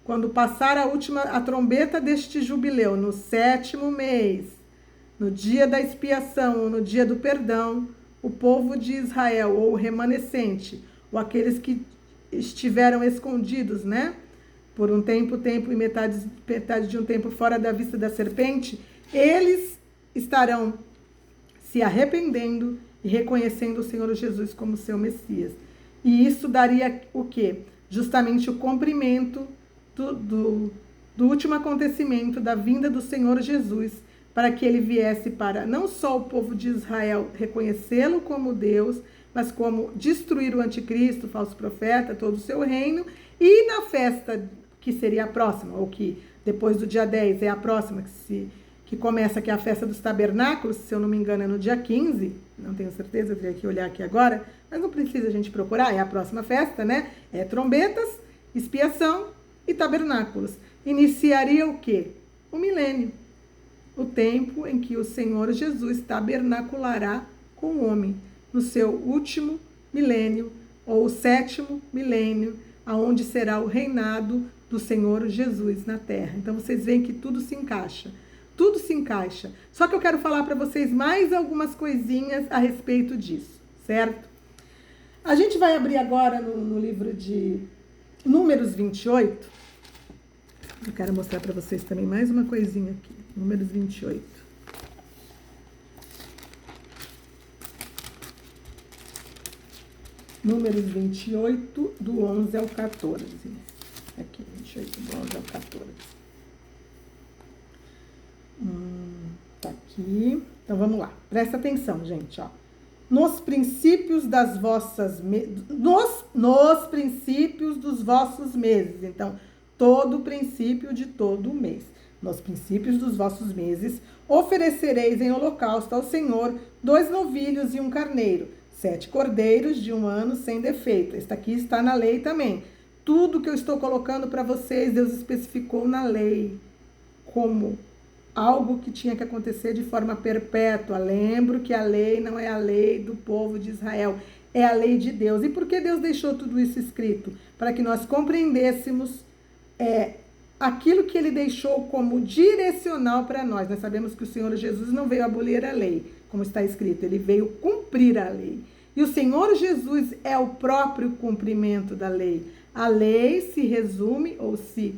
quando passar a trombeta deste jubileu, no 7º mês, no dia da expiação, ou no dia do perdão, o povo de Israel, ou o remanescente, ou aqueles que estiveram escondidos, né? Por um tempo e metade de um tempo fora da vista da serpente, eles estarão se arrependendo e reconhecendo o Senhor Jesus como seu Messias. E isso daria o quê? Justamente o cumprimento do último acontecimento da vinda do Senhor Jesus, para que ele viesse para não só o povo de Israel reconhecê-lo como Deus, mas como destruir o anticristo, o falso profeta, todo o seu reino, e na festa que seria a próxima, ou que depois do dia 10 é a próxima, que começa, que é a festa dos tabernáculos, se eu não me engano é no dia 15, não tenho certeza, eu teria que olhar aqui agora, mas não precisa a gente procurar, é a próxima festa, né? É trombetas, expiação e tabernáculos. Iniciaria o quê? O milênio. O tempo em que o Senhor Jesus tabernaculará com o homem, no seu último milênio, ou o 7º milênio, aonde será o reinado do Senhor Jesus na terra. Então, vocês veem que tudo se encaixa. Tudo se encaixa. Só que eu quero falar para vocês mais algumas coisinhas a respeito disso, certo? A gente vai abrir agora no livro de Números 28. Eu quero mostrar para vocês também mais uma coisinha aqui. Números 28. Números 28, do 11 ao 14. Aqui, 28, do 11 ao 14. Tá aqui. Então, vamos lá. Presta atenção, gente, ó. Nos princípios das vossas... Nos princípios dos vossos meses. Então, todo o princípio de todo o mês. Nos princípios dos vossos meses, oferecereis em holocausto ao Senhor 2 novilhos e um carneiro, 7 cordeiros de 1 ano sem defeito. Esta aqui está na lei também. Tudo que eu estou colocando para vocês, Deus especificou na lei como algo que tinha que acontecer de forma perpétua. Lembro que a lei não é a lei do povo de Israel, é a lei de Deus. E por que Deus deixou tudo isso escrito? Para que nós compreendêssemos aquilo que ele deixou como direcional para nós. Nós sabemos que o Senhor Jesus não veio abolir a lei, como está escrito, ele veio cumprir a lei. E o Senhor Jesus é o próprio cumprimento da lei. A lei se resume ou se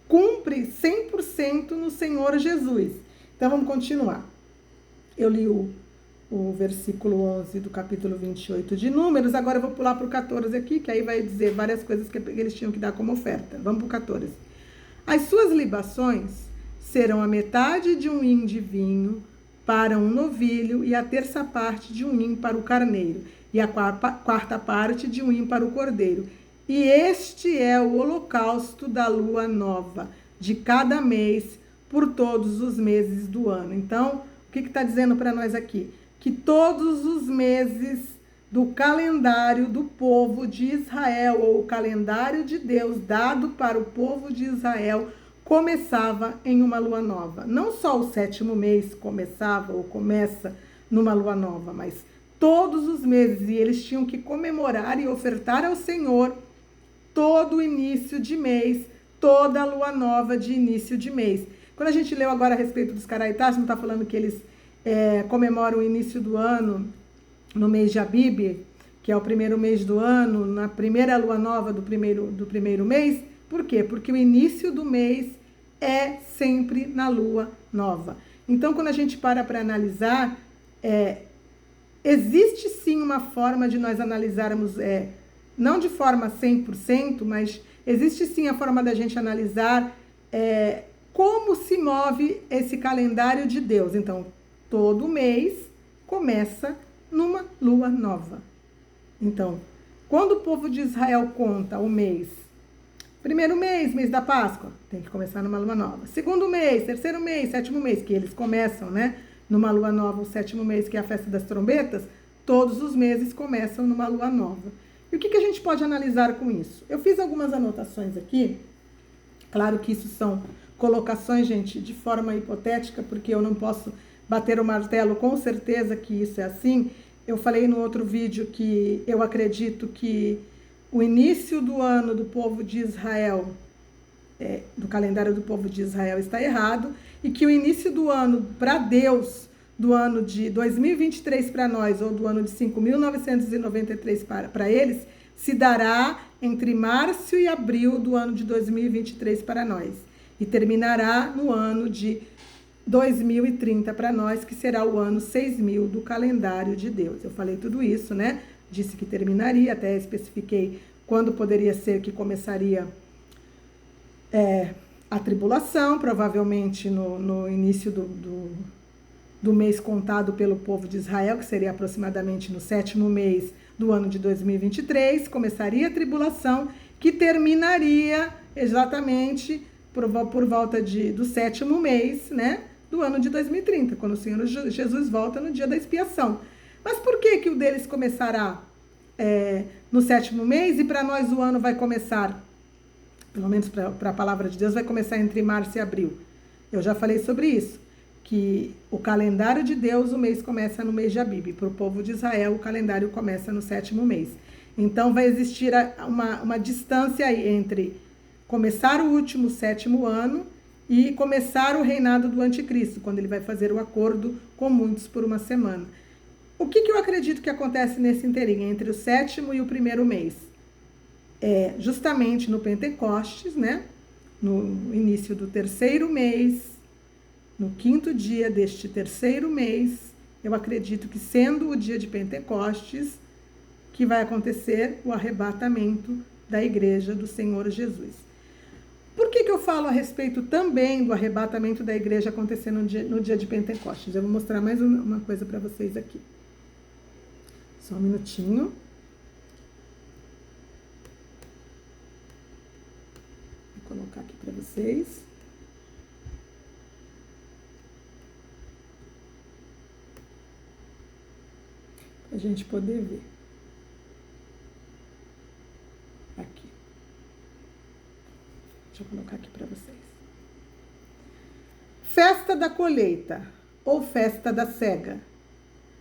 cumpre 100% no Senhor Jesus. Então vamos continuar. Eu li o versículo 11 do capítulo 28 de Números, agora eu vou pular para o 14 aqui, que aí vai dizer várias coisas que eles tinham que dar como oferta. Vamos para o 14. As suas libações serão a metade de um hin de vinho para um novilho e a terça parte de um hin para o carneiro e a quarta parte de um hin para o cordeiro. E este é o holocausto da lua nova, de cada mês, por todos os meses do ano. Então, o que está dizendo para nós aqui? Que todos os meses do calendário do povo de Israel, ou o calendário de Deus dado para o povo de Israel, começava em uma lua nova. Não só o 7º mês começava ou começa numa lua nova, mas todos os meses. E eles tinham que comemorar e ofertar ao Senhor todo o início de mês, toda a lua nova de início de mês. Quando a gente leu agora a respeito dos Caraitás, não está falando que eles comemora o início do ano no mês de Abib, que é o primeiro mês do ano, na primeira lua nova do primeiro mês. Por quê? Porque o início do mês é sempre na lua nova. Então, quando a gente para analisar, existe sim uma forma de nós analisarmos, não de forma 100%, mas existe sim a forma da gente analisar como se move esse calendário de Deus. Então, todo mês começa numa lua nova. Então, quando o povo de Israel conta o mês, primeiro mês, mês da Páscoa, tem que começar numa lua nova. Segundo mês, terceiro mês, sétimo mês, que eles começam, né, numa lua nova, o sétimo mês, que é a festa das trombetas, todos os meses começam numa lua nova. E o que a gente pode analisar com isso? Eu fiz algumas anotações aqui, claro que isso são colocações, gente, de forma hipotética, porque eu não posso bater o martelo com certeza que isso é assim. Eu falei no outro vídeo que eu acredito que o início do ano do povo de Israel, do calendário do povo de Israel, está errado, e que o início do ano para Deus, do ano de 2023 para nós, ou do ano de 5.993 para eles, se dará entre março e abril do ano de 2023 para nós, e terminará no ano de 2030 para nós, que será o ano 6.000 do calendário de Deus. Eu falei tudo isso, né? Disse que terminaria, até especifiquei quando poderia ser que começaria a tribulação, provavelmente no início do mês contado pelo povo de Israel, que seria aproximadamente no sétimo mês do ano de 2023, começaria a tribulação, que terminaria exatamente por volta do sétimo mês, né, do ano de 2030, quando o Senhor Jesus volta no dia da expiação. Mas por que o deles começará no sétimo mês e para nós o ano vai começar, pelo menos para a palavra de Deus, vai começar entre março e abril? Eu já falei sobre isso, que o calendário de Deus, o mês começa no mês de Abib. Para o povo de Israel, o calendário começa no sétimo mês. Então vai existir uma distância aí entre começar o último sétimo ano e começar o reinado do anticristo, quando ele vai fazer o acordo com muitos por uma semana. O que eu acredito que acontece nesse inteirinho, entre o sétimo e o primeiro mês? Justamente no Pentecostes, né? No início do terceiro mês, no quinto dia deste terceiro mês, eu acredito que sendo o dia de Pentecostes, que vai acontecer o arrebatamento da igreja do Senhor Jesus. Por que eu falo a respeito também do arrebatamento da igreja acontecendo no dia de Pentecostes? Eu vou mostrar mais uma coisa para vocês aqui. Só um minutinho. Vou colocar aqui para vocês. Para a gente poder ver. Aqui. Deixa eu colocar aqui para vocês. Festa da colheita ou festa da cega.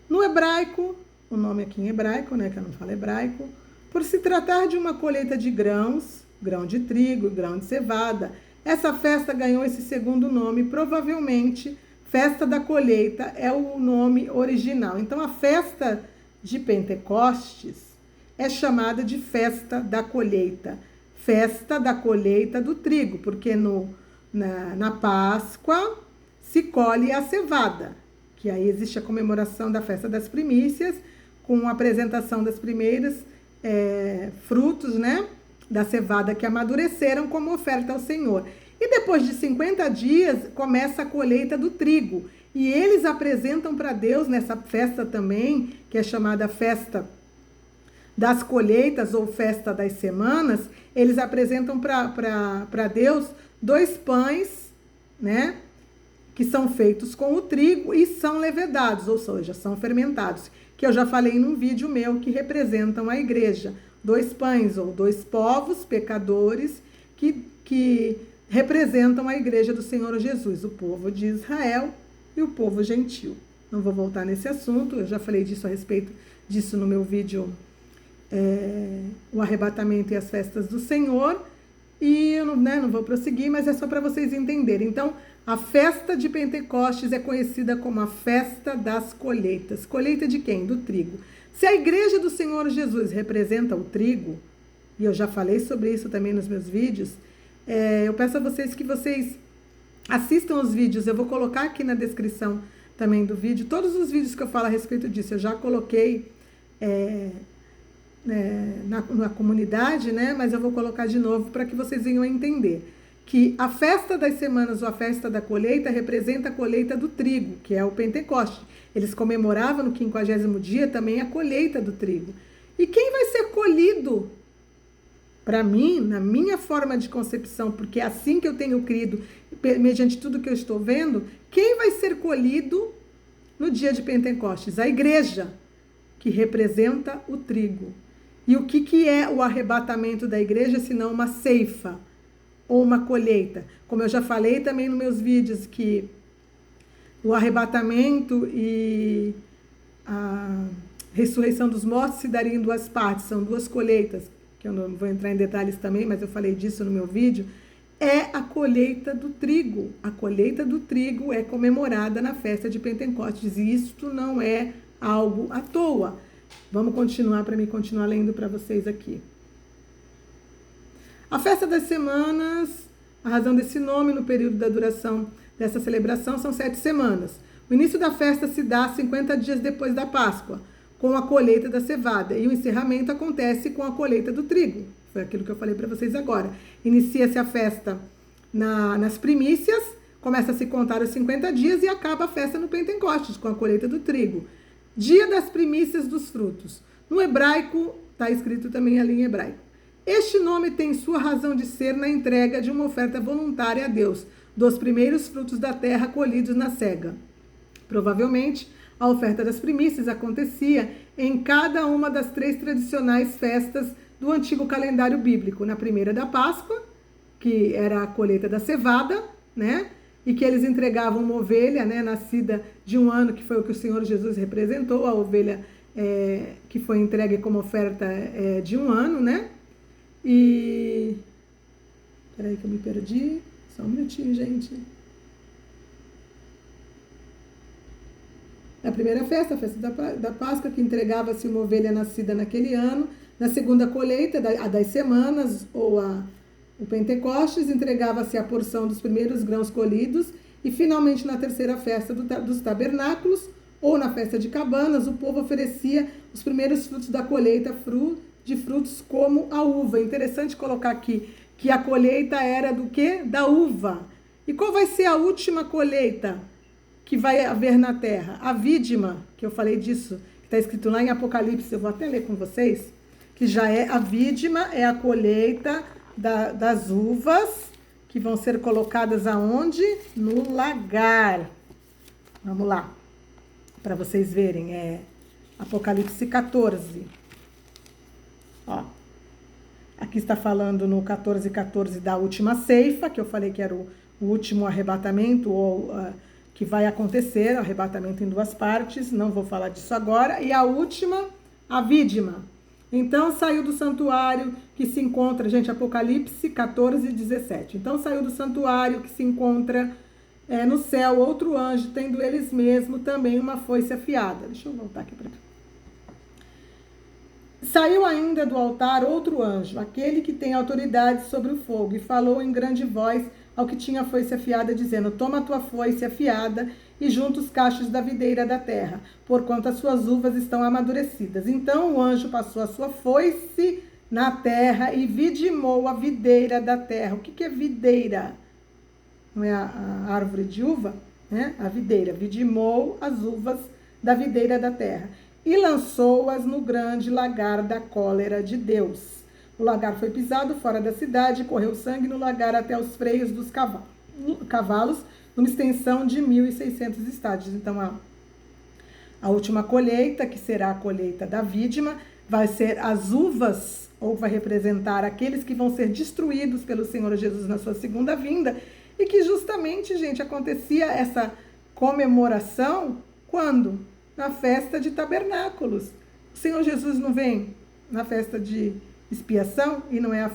No hebraico, o nome aqui em hebraico, né, que eu não falo hebraico, por se tratar de uma colheita de grãos, grão de trigo, grão de cevada, essa festa ganhou esse segundo nome, provavelmente festa da colheita é o nome original. Então a festa de Pentecostes é chamada de festa da colheita do trigo, porque na Páscoa se colhe a cevada, que aí existe a comemoração da festa das primícias, com a apresentação das primeiras frutos, né, da cevada que amadureceram como oferta ao Senhor. E depois de 50 dias começa a colheita do trigo, e eles apresentam para Deus nessa festa também, que é chamada festa das colheitas ou festa das semanas, eles apresentam para Deus 2 pães, né, que são feitos com o trigo e são levedados, ou seja, são fermentados, que eu já falei num vídeo meu, que representam a igreja. 2 pães ou 2 povos pecadores que representam a igreja do Senhor Jesus, o povo de Israel e o povo gentil. Não vou voltar nesse assunto, eu já falei disso a respeito disso no meu vídeo, o arrebatamento e as festas do Senhor. E eu não vou prosseguir, mas é só para vocês entenderem. Então, a festa de Pentecostes é conhecida como a festa das colheitas. Colheita de quem? Do trigo. Se a igreja do Senhor Jesus representa o trigo, e eu já falei sobre isso também nos meus vídeos, eu peço a vocês que vocês assistam os vídeos. Eu vou colocar aqui na descrição também do vídeo todos os vídeos que eu falo a respeito disso. Eu já coloquei na comunidade, né? Mas eu vou colocar de novo para que vocês venham a entender que a festa das semanas ou a festa da colheita representa a colheita do trigo, que é o Pentecoste. Eles comemoravam no 50º dia também a colheita do trigo. E quem vai ser colhido? Para mim, na minha forma de concepção, porque é assim que eu tenho crido, mediante tudo que eu estou vendo, quem vai ser colhido no dia de Pentecostes? A igreja, que representa o trigo. E o que é o arrebatamento da igreja, senão uma ceifa ou uma colheita? Como eu já falei também nos meus vídeos, que o arrebatamento e a ressurreição dos mortos se daria em duas partes, são duas colheitas, que eu não vou entrar em detalhes também, mas eu falei disso no meu vídeo. É a colheita do trigo. A colheita do trigo é comemorada na festa de Pentecostes, e isto não é algo à toa. Vamos continuar para mim continuar lendo para vocês aqui. A festa das semanas, a razão desse nome no período da duração dessa celebração são 7 semanas. O início da festa se dá 50 dias depois da Páscoa, com a colheita da cevada, e o encerramento acontece com a colheita do trigo. Foi aquilo que eu falei para vocês agora. Inicia-se a festa nas primícias, começa a se contar os 50 dias e acaba a festa no Pentecostes, com a colheita do trigo. Dia das primícias dos frutos. No hebraico, está escrito também ali em hebraico. Este nome tem sua razão de ser na entrega de uma oferta voluntária a Deus, dos primeiros frutos da terra colhidos na cega. Provavelmente, a oferta das primícias acontecia em cada uma das 3 tradicionais festas do antigo calendário bíblico. Na primeira da Páscoa, que era a colheita da cevada, né? E que eles entregavam uma ovelha, né, nascida de um ano, que foi o que o Senhor Jesus representou, a ovelha que foi entregue como oferta de um ano, né? E... Peraí que eu me perdi. Só um minutinho, gente. Na primeira festa, a festa da Páscoa, que entregava-se uma ovelha nascida naquele ano. Na segunda colheita, a das semanas, ou o Pentecostes, entregava-se a porção dos primeiros grãos colhidos. E, finalmente, na terceira festa dos tabernáculos, ou na festa de cabanas, o povo oferecia os primeiros frutos da colheita, de frutos como a uva. Interessante colocar aqui que a colheita era do quê? Da uva. E qual vai ser a última colheita que vai haver na terra? A vídima, que eu falei disso, que está escrito lá em Apocalipse, eu vou até ler com vocês, que já é a vídima, é a colheita das uvas, que vão ser colocadas aonde? No lagar. Vamos lá, para vocês verem, é Apocalipse 14. Ó, aqui está falando no 14:14 da última ceifa, que eu falei que era o último arrebatamento, ou que vai acontecer, arrebatamento em 2 partes, não vou falar disso agora. E a última, a vídima. Então, saiu do santuário que se encontra, gente, Apocalipse 14:17. Então, saiu do santuário que se encontra no céu outro anjo, tendo eles mesmos também uma foice afiada. Deixa eu voltar aqui para cá. Saiu ainda do altar outro anjo, aquele que tem autoridade sobre o fogo, e falou em grande voz ao que tinha a foice afiada, dizendo: toma a tua foice afiada e junta os cachos da videira da terra, porquanto as suas uvas estão amadurecidas. Então o anjo passou a sua foice na terra e vidimou a videira da terra. O que é videira? Não é a árvore de uva? Né? A videira. Vidimou as uvas da videira da terra e lançou-as no grande lagar da cólera de Deus. O lagar foi pisado fora da cidade, correu sangue no lagar até os freios dos cavalos, numa extensão de 1.600 estádios. Então, a última colheita, que será a colheita da vídima, vai ser as uvas, ou vai representar aqueles que vão ser destruídos pelo Senhor Jesus na sua segunda vinda, e que justamente, gente, acontecia essa comemoração quando? Na festa de tabernáculos. O Senhor Jesus não vem na festa de expiação, e não é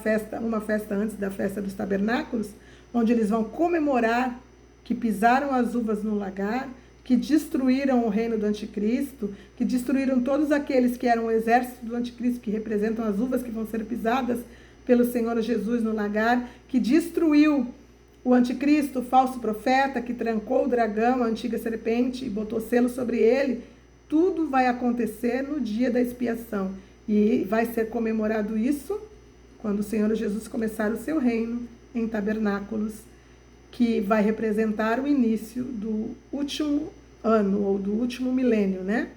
uma festa antes da festa dos tabernáculos, onde eles vão comemorar que pisaram as uvas no lagar, que destruíram o reino do anticristo, que destruíram todos aqueles que eram o exército do anticristo, que representam as uvas que vão ser pisadas pelo Senhor Jesus no lagar, que destruiu o anticristo, o falso profeta, que trancou o dragão, a antiga serpente, e botou selo sobre ele. Tudo vai acontecer no dia da expiação. E vai ser comemorado isso quando o Senhor Jesus começar o seu reino em tabernáculos, que vai representar o início do último ano, ou do último milênio, né?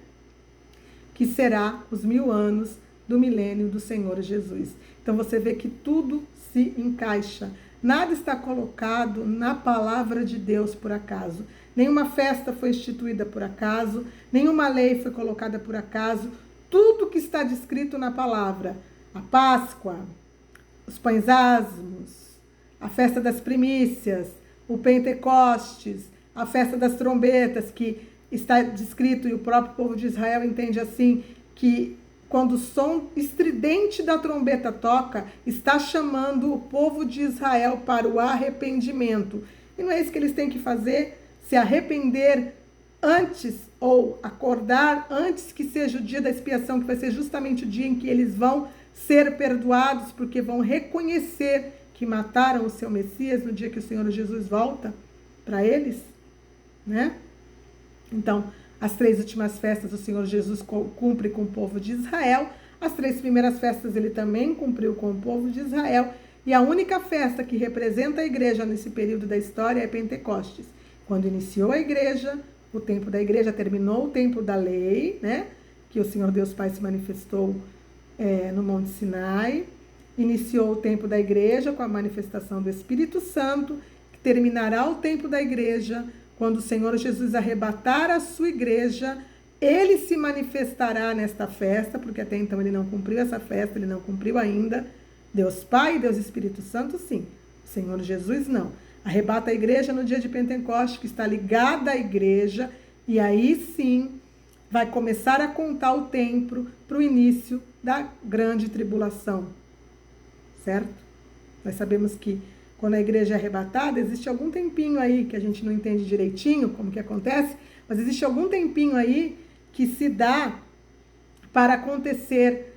Que será os 1000 anos do milênio do Senhor Jesus. Então você vê que tudo se encaixa. Nada está colocado na palavra de Deus por acaso. Nenhuma festa foi instituída por acaso, nenhuma lei foi colocada por acaso. Tudo que está descrito na palavra, a Páscoa, os pães asmos, a festa das primícias, o Pentecostes, a festa das trombetas, que está descrito, e o próprio povo de Israel entende assim, que quando o som estridente da trombeta toca, está chamando o povo de Israel para o arrependimento. E não é isso que eles têm que fazer? Se arrepender antes, ou acordar antes que seja o dia da expiação, que vai ser justamente o dia em que eles vão ser perdoados, porque vão reconhecer que mataram o seu Messias no dia que o Senhor Jesus volta para eles, né? Então, as 3 últimas festas o Senhor Jesus cumpre com o povo de Israel. As 3 primeiras festas ele também cumpriu com o povo de Israel. E a única festa que representa a igreja nesse período da história é Pentecostes. Quando iniciou a igreja, o tempo da igreja, terminou o tempo da lei, né? Que o Senhor Deus Pai se manifestou no Monte Sinai. Iniciou o tempo da igreja com a manifestação do Espírito Santo, que terminará o tempo da igreja quando o Senhor Jesus arrebatar a sua igreja. Ele se manifestará nesta festa, porque até então ele não cumpriu essa festa, ele não cumpriu ainda. Deus Pai e Deus Espírito Santo, sim. O Senhor Jesus, não. Arrebata a igreja no dia de Pentecostes, que está ligada à igreja, e aí sim vai começar a contar o tempo para o início da grande tribulação. Certo? Nós sabemos que quando a igreja é arrebatada, existe algum tempinho aí, que a gente não entende direitinho como que acontece, mas existe algum tempinho aí que se dá para acontecer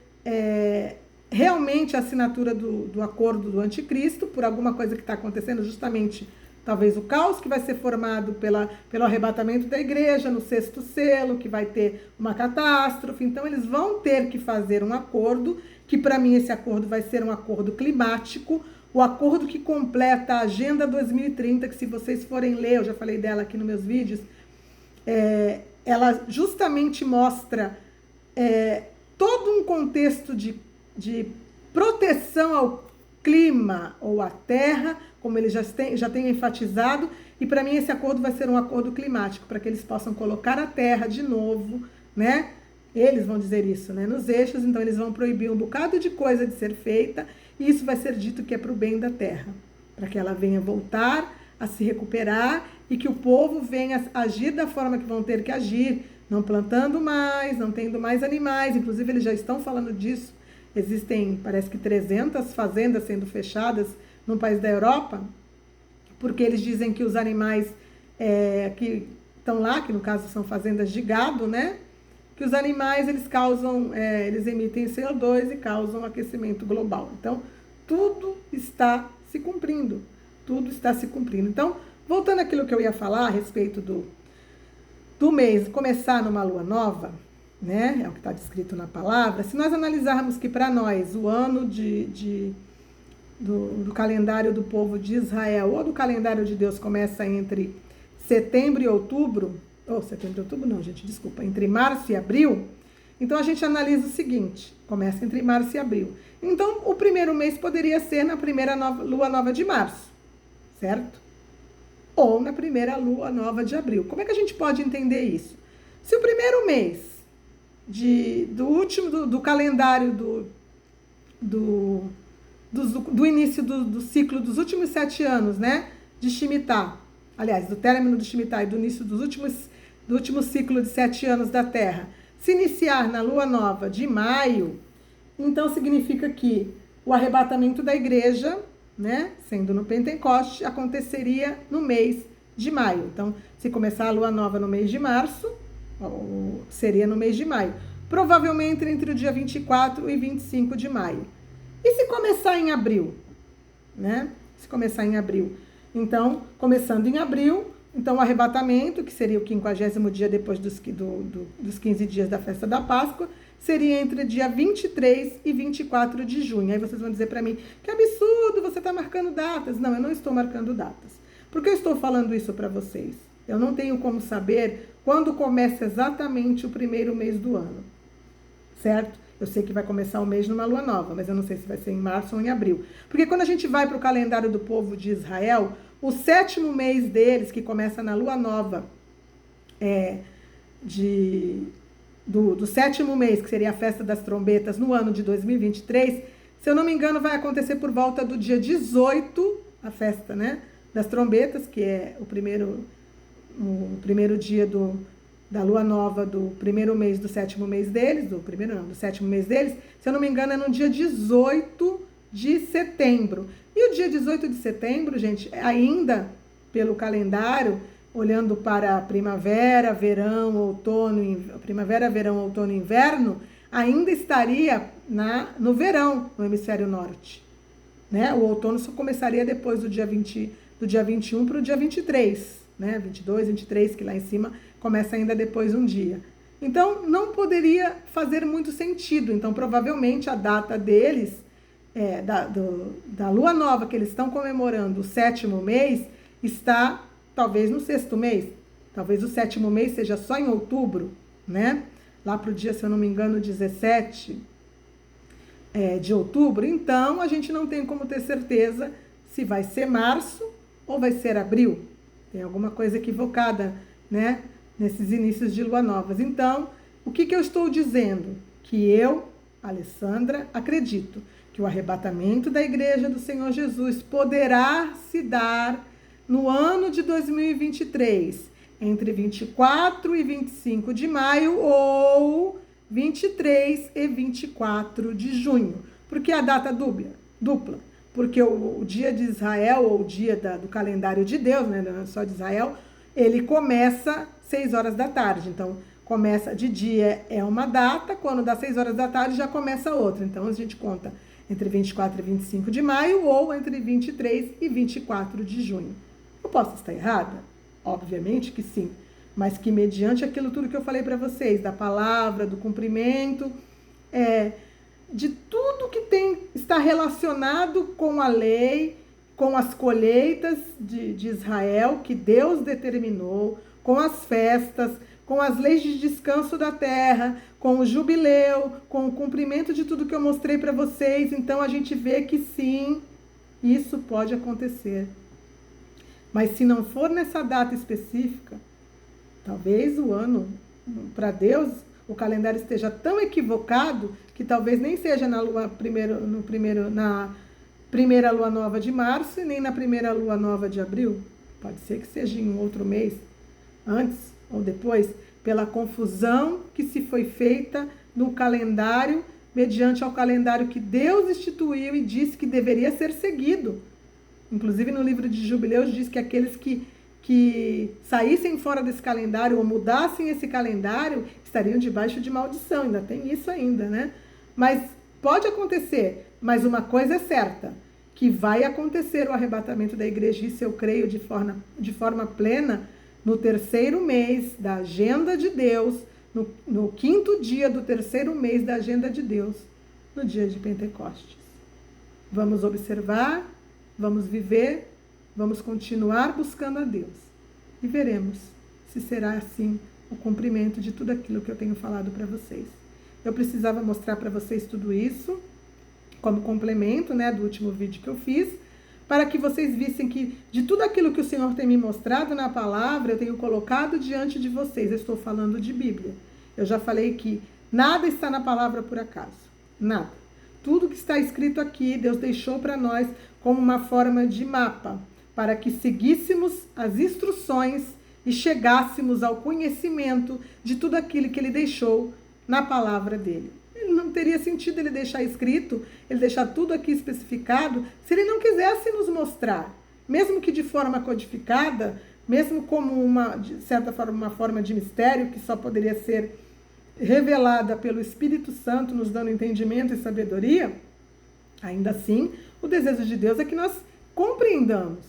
realmente a assinatura do acordo do anticristo, por alguma coisa que está acontecendo, justamente talvez o caos que vai ser formado pelo arrebatamento da igreja, no 6º selo, que vai ter uma catástrofe. Então eles vão ter que fazer um acordo, que para mim esse acordo vai ser um acordo climático, o acordo que completa a Agenda 2030, que se vocês forem ler, eu já falei dela aqui nos meus vídeos, ela justamente mostra todo um contexto de proteção ao clima ou à terra, como eles já têm enfatizado, e para mim esse acordo vai ser um acordo climático, para que eles possam colocar a terra de novo, né? Eles vão dizer isso, né? Nos eixos, então eles vão proibir um bocado de coisa de ser feita, e isso vai ser dito que é para o bem da terra, para que ela venha voltar a se recuperar e que o povo venha agir da forma que vão ter que agir, não plantando mais, não tendo mais animais. Inclusive eles já estão falando disso. Existem, parece que 300 fazendas sendo fechadas num país da Europa, porque eles dizem que os animais que estão lá, que no caso são fazendas de gado, né? Que os animais eles emitem CO2 e causam aquecimento global. Então, tudo está se cumprindo. Tudo está se cumprindo. Então, voltando àquilo que eu ia falar a respeito do mês começar numa lua nova, né? É o que está descrito na palavra. Se nós analisarmos que para nós o ano do calendário do povo de Israel ou do calendário de Deus começa entre setembro e outubro, setembro e outubro não, gente, desculpa, entre março e abril, então a gente analisa o seguinte, começa entre março e abril. Então, o primeiro mês poderia ser na primeira lua nova de março, certo? Ou na primeira lua nova de abril. Como é que a gente pode entender isso? Se o primeiro mês do calendário do início do ciclo dos últimos 7 anos, né, de Shemitah, aliás, do término do Shemitah e do início do último ciclo de 7 anos da Terra, se iniciar na lua nova de maio, Então significa que o arrebatamento da igreja, né, sendo no Pentecoste, aconteceria no mês de maio. Então, se começar a lua nova no mês de março, seria no mês de maio. Provavelmente entre o dia 24 e 25 de maio. E se começar em abril? Né? Se começar em abril. Então, começando em abril, então o arrebatamento, que seria o 50º dia depois dos 15 dias da festa da Páscoa, seria entre dia 23 e 24 de junho. Aí vocês vão dizer para mim, que absurdo, você está marcando datas. Não, eu não estou marcando datas. Por que eu estou falando isso para vocês? Eu não tenho como saber quando começa exatamente o primeiro mês do ano, certo? Eu sei que vai começar o mês numa lua nova, mas eu não sei se vai ser em março ou em abril. Porque quando a gente vai para o calendário do povo de Israel, o 7º mês deles, que começa na lua nova, do 7º mês, que seria a festa das trombetas, no ano de 2023, se eu não me engano, vai acontecer por volta do dia 18, a festa, né, das trombetas, que é o primeiro dia da lua nova do primeiro mês do 7º mês deles, do 7º mês deles, se eu não me engano, é no dia 18 de setembro. E o dia 18 de setembro, gente, ainda pelo calendário, olhando para primavera, verão, outono, inverno, ainda estaria no verão, no hemisfério norte. Né? O outono só começaria depois do dia 21 para o dia 23, né? 22, 23, que lá em cima começa ainda depois um dia. Então, não poderia fazer muito sentido. Então, provavelmente, a data deles, da lua nova que eles estão comemorando, o 7º mês, está talvez no 6º mês. Talvez o 7º mês seja só em outubro, né? Lá para o dia, se eu não me engano, 17 de outubro. Então, a gente não tem como ter certeza se vai ser março ou vai ser abril. Tem alguma coisa equivocada, né? Nesses inícios de lua novas. Então, o que eu estou dizendo? Que eu, Alessandra, acredito que o arrebatamento da igreja do Senhor Jesus poderá se dar no ano de 2023, entre 24 e 25 de maio ou 23 e 24 de junho. Por que a data dupla? Porque o dia de Israel, ou o dia do calendário de Deus, né, não é só de Israel, ele começa 6 horas da tarde. Então, começa de dia é uma data, quando dá 6 horas da tarde já começa outra. Então, a gente conta entre 24 e 25 de maio ou entre 23 e 24 de junho. Eu posso estar errada? Obviamente que sim. Mas que mediante aquilo tudo que eu falei para vocês, da palavra, do cumprimento, de tudo que está relacionado com a lei, com as colheitas de Israel, que Deus determinou, com as festas, com as leis de descanso da terra, com o jubileu, com o cumprimento de tudo que eu mostrei para vocês. Então, a gente vê que sim, isso pode acontecer. Mas se não for nessa data específica, talvez o ano, para Deus, o calendário esteja tão equivocado que talvez nem seja na primeira lua nova de março e nem na primeira lua nova de abril. Pode ser que seja em um outro mês, antes ou depois, pela confusão que se foi feita no calendário, mediante ao calendário que Deus instituiu e disse que deveria ser seguido. Inclusive, no livro de Jubileus diz que aqueles que saíssem fora desse calendário ou mudassem esse calendário estariam debaixo de maldição. Ainda tem isso ainda, né? Mas pode acontecer. Mas uma coisa é certa, que vai acontecer o arrebatamento da igreja, isso eu creio de forma plena, no 3º mês da agenda de Deus, no 5º dia do 3º mês da agenda de Deus, no dia de Pentecostes. Vamos observar, vamos viver, vamos continuar buscando a Deus. E veremos se será assim o cumprimento de tudo aquilo que eu tenho falado para vocês. Eu precisava mostrar para vocês tudo isso, como complemento, né, do último vídeo que eu fiz, para que vocês vissem que de tudo aquilo que o Senhor tem me mostrado na palavra, eu tenho colocado diante de vocês. Eu estou falando de Bíblia. Eu já falei que nada está na palavra por acaso. Nada. Tudo que está escrito aqui, Deus deixou para nós como uma forma de mapa, para que seguíssemos as instruções e chegássemos ao conhecimento de tudo aquilo que Ele deixou na palavra dele. teria sentido ele deixar escrito, ele deixar tudo aqui especificado, se ele não quisesse nos mostrar, mesmo que de forma codificada, mesmo como de certa forma, uma forma de mistério que só poderia ser revelada pelo Espírito Santo, nos dando entendimento e sabedoria. Ainda assim, o desejo de Deus é que nós compreendamos,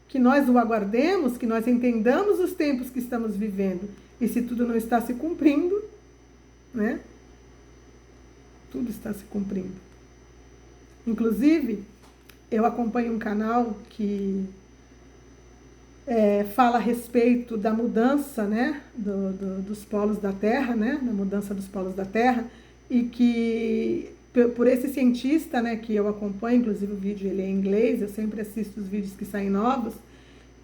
que nós o aguardemos, que nós entendamos os tempos que estamos vivendo. E se tudo não está se cumprindo, né? Tudo está se cumprindo. Inclusive, eu acompanho um canal que fala a respeito da mudança, né, dos polos da Terra, né, da mudança dos polos da Terra, e que por esse cientista, né, que eu acompanho, inclusive o vídeo ele é em inglês, eu sempre assisto os vídeos que saem novos,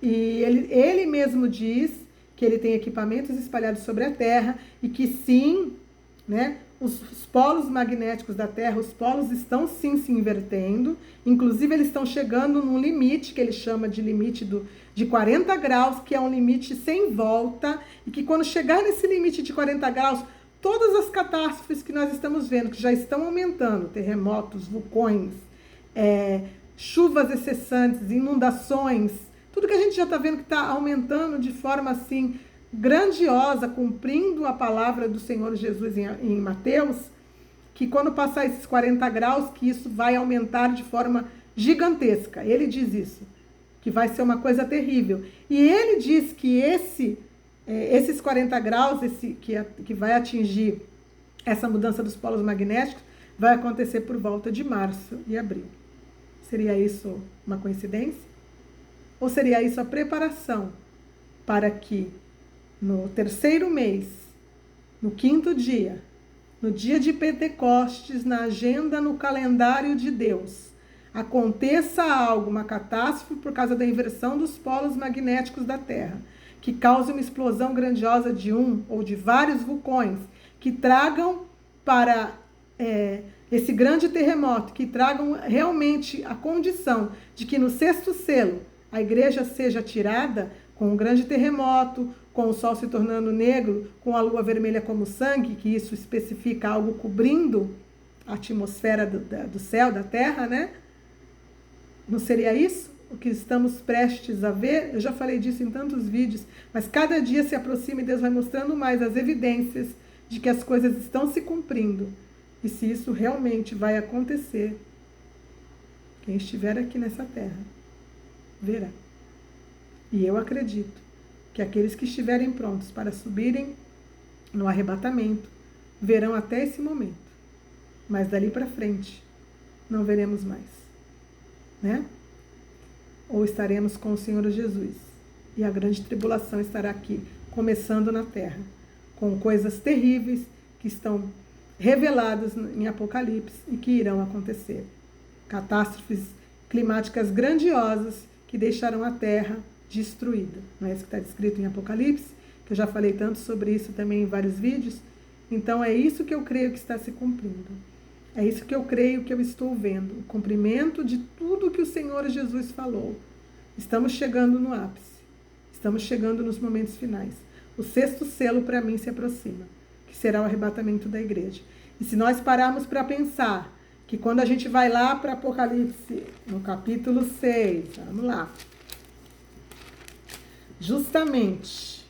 e ele mesmo diz que ele tem equipamentos espalhados sobre a Terra e que sim, né, os polos magnéticos da Terra, os polos estão sim se invertendo, inclusive eles estão chegando num limite que ele chama de limite de 40 graus, que é um limite sem volta, e que quando chegar nesse limite de 40 graus, todas as catástrofes que nós estamos vendo, que já estão aumentando, terremotos, vulcões, chuvas excessantes, inundações, tudo que a gente já está vendo que está aumentando de forma assim grandiosa, cumprindo a palavra do Senhor Jesus em Mateus, que quando passar esses 40 graus, que isso vai aumentar de forma gigantesca. Ele diz isso, que vai ser uma coisa terrível. E ele diz que esses 40 graus, que vai atingir essa mudança dos polos magnéticos, vai acontecer por volta de março e abril. Seria isso uma coincidência? Ou seria isso a preparação para que no terceiro mês, no quinto dia, no dia de Pentecostes, na agenda, no calendário de Deus, aconteça algo, uma catástrofe por causa da inversão dos polos magnéticos da Terra, que cause uma explosão grandiosa de um ou de vários vulcões, que tragam para esse grande terremoto, que tragam realmente a condição de que no sexto selo a igreja seja tirada com um grande terremoto, com o sol se tornando negro, com a lua vermelha como sangue, que isso especifica algo cobrindo a atmosfera do céu, da terra, né? Não seria isso o que estamos prestes a ver? Eu já falei disso em tantos vídeos, mas cada dia se aproxima e Deus vai mostrando mais as evidências de que as coisas estão se cumprindo. E se isso realmente vai acontecer, quem estiver aqui nessa terra verá. E eu acredito que aqueles que estiverem prontos para subirem no arrebatamento verão até esse momento. Mas dali para frente não veremos mais, né? Ou estaremos com o Senhor Jesus. E a grande tribulação estará aqui, começando na terra, com coisas terríveis que estão reveladas em Apocalipse e que irão acontecer. Catástrofes climáticas grandiosas que deixarão a terra destruída. Não é isso que está descrito em Apocalipse? Que eu já falei tanto sobre isso também em vários vídeos. Então é isso que eu creio que está se cumprindo. É isso que eu creio que eu estou vendo. O cumprimento de tudo que o Senhor Jesus falou. Estamos chegando no ápice. Estamos chegando nos momentos finais. O sexto selo para mim se aproxima, que será o arrebatamento da igreja. E se nós pararmos para pensar que quando a gente vai lá para Apocalipse, no capítulo 6, vamos lá. Justamente,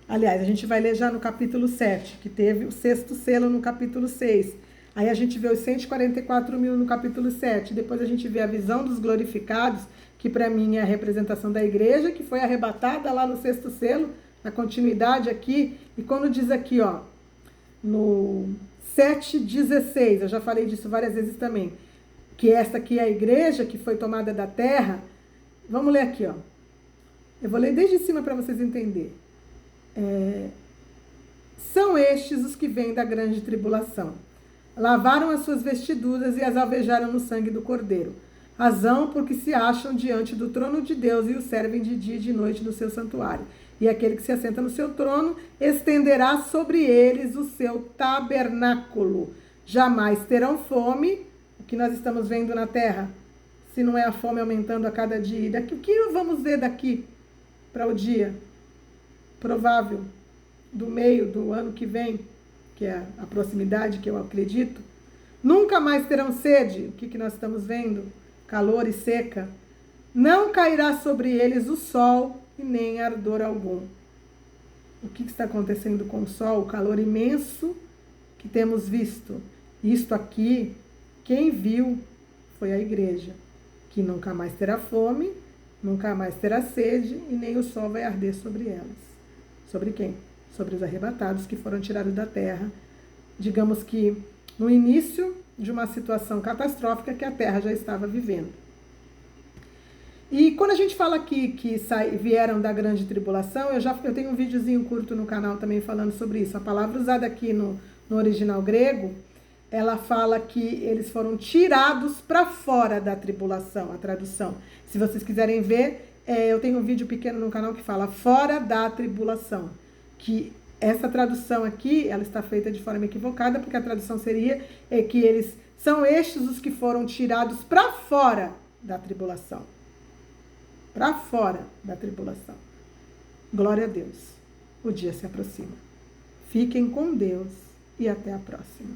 aliás, a gente vai ler já no capítulo 7, que teve o sexto selo no capítulo 6. Aí a gente vê os 144 mil no capítulo 7. Depois a gente vê a visão dos glorificados, que para mim é a representação da igreja, que foi arrebatada lá no sexto selo, na continuidade aqui. E quando diz aqui, ó, no 7,16, eu já falei disso várias vezes também, que esta aqui é a igreja que foi tomada da terra. Vamos ler aqui, ó. Eu vou ler desde cima para vocês entenderem. São estes os que vêm da grande tribulação. Lavaram as suas vestiduras e as alvejaram no sangue do Cordeiro. Razão porque se acham diante do trono de Deus e o servem de dia e de noite no seu santuário. E aquele que se assenta no seu trono estenderá sobre eles o seu tabernáculo. Jamais terão fome, o que nós estamos vendo na terra, se não é a fome aumentando a cada dia. O que vamos ver daqui para o dia provável do meio do ano que vem, que é a proximidade que eu acredito, Nunca mais terão sede. O que nós estamos vendo? Calor e seca. Não cairá sobre eles o sol e nem ardor algum. O que está acontecendo com o sol? O calor imenso que temos visto. Isto aqui, quem viu foi a igreja, que nunca mais terá fome, nunca mais terá sede e nem o sol vai arder sobre elas. Sobre quem? Sobre os arrebatados que foram tirados da terra. Digamos que no início de uma situação catastrófica que a terra já estava vivendo. E quando a gente fala aqui que vieram da grande tribulação, eu tenho um videozinho curto no canal também falando sobre isso. A palavra usada aqui no original grego, ela fala que eles foram tirados para fora da tribulação, a tradução. Se vocês quiserem ver, eu tenho um vídeo pequeno no canal que fala fora da tribulação. Que essa tradução aqui, ela está feita de forma equivocada, porque a tradução seria que eles são estes os que foram tirados para fora da tribulação. Para fora da tribulação. Glória a Deus. O dia se aproxima. Fiquem com Deus e até a próxima.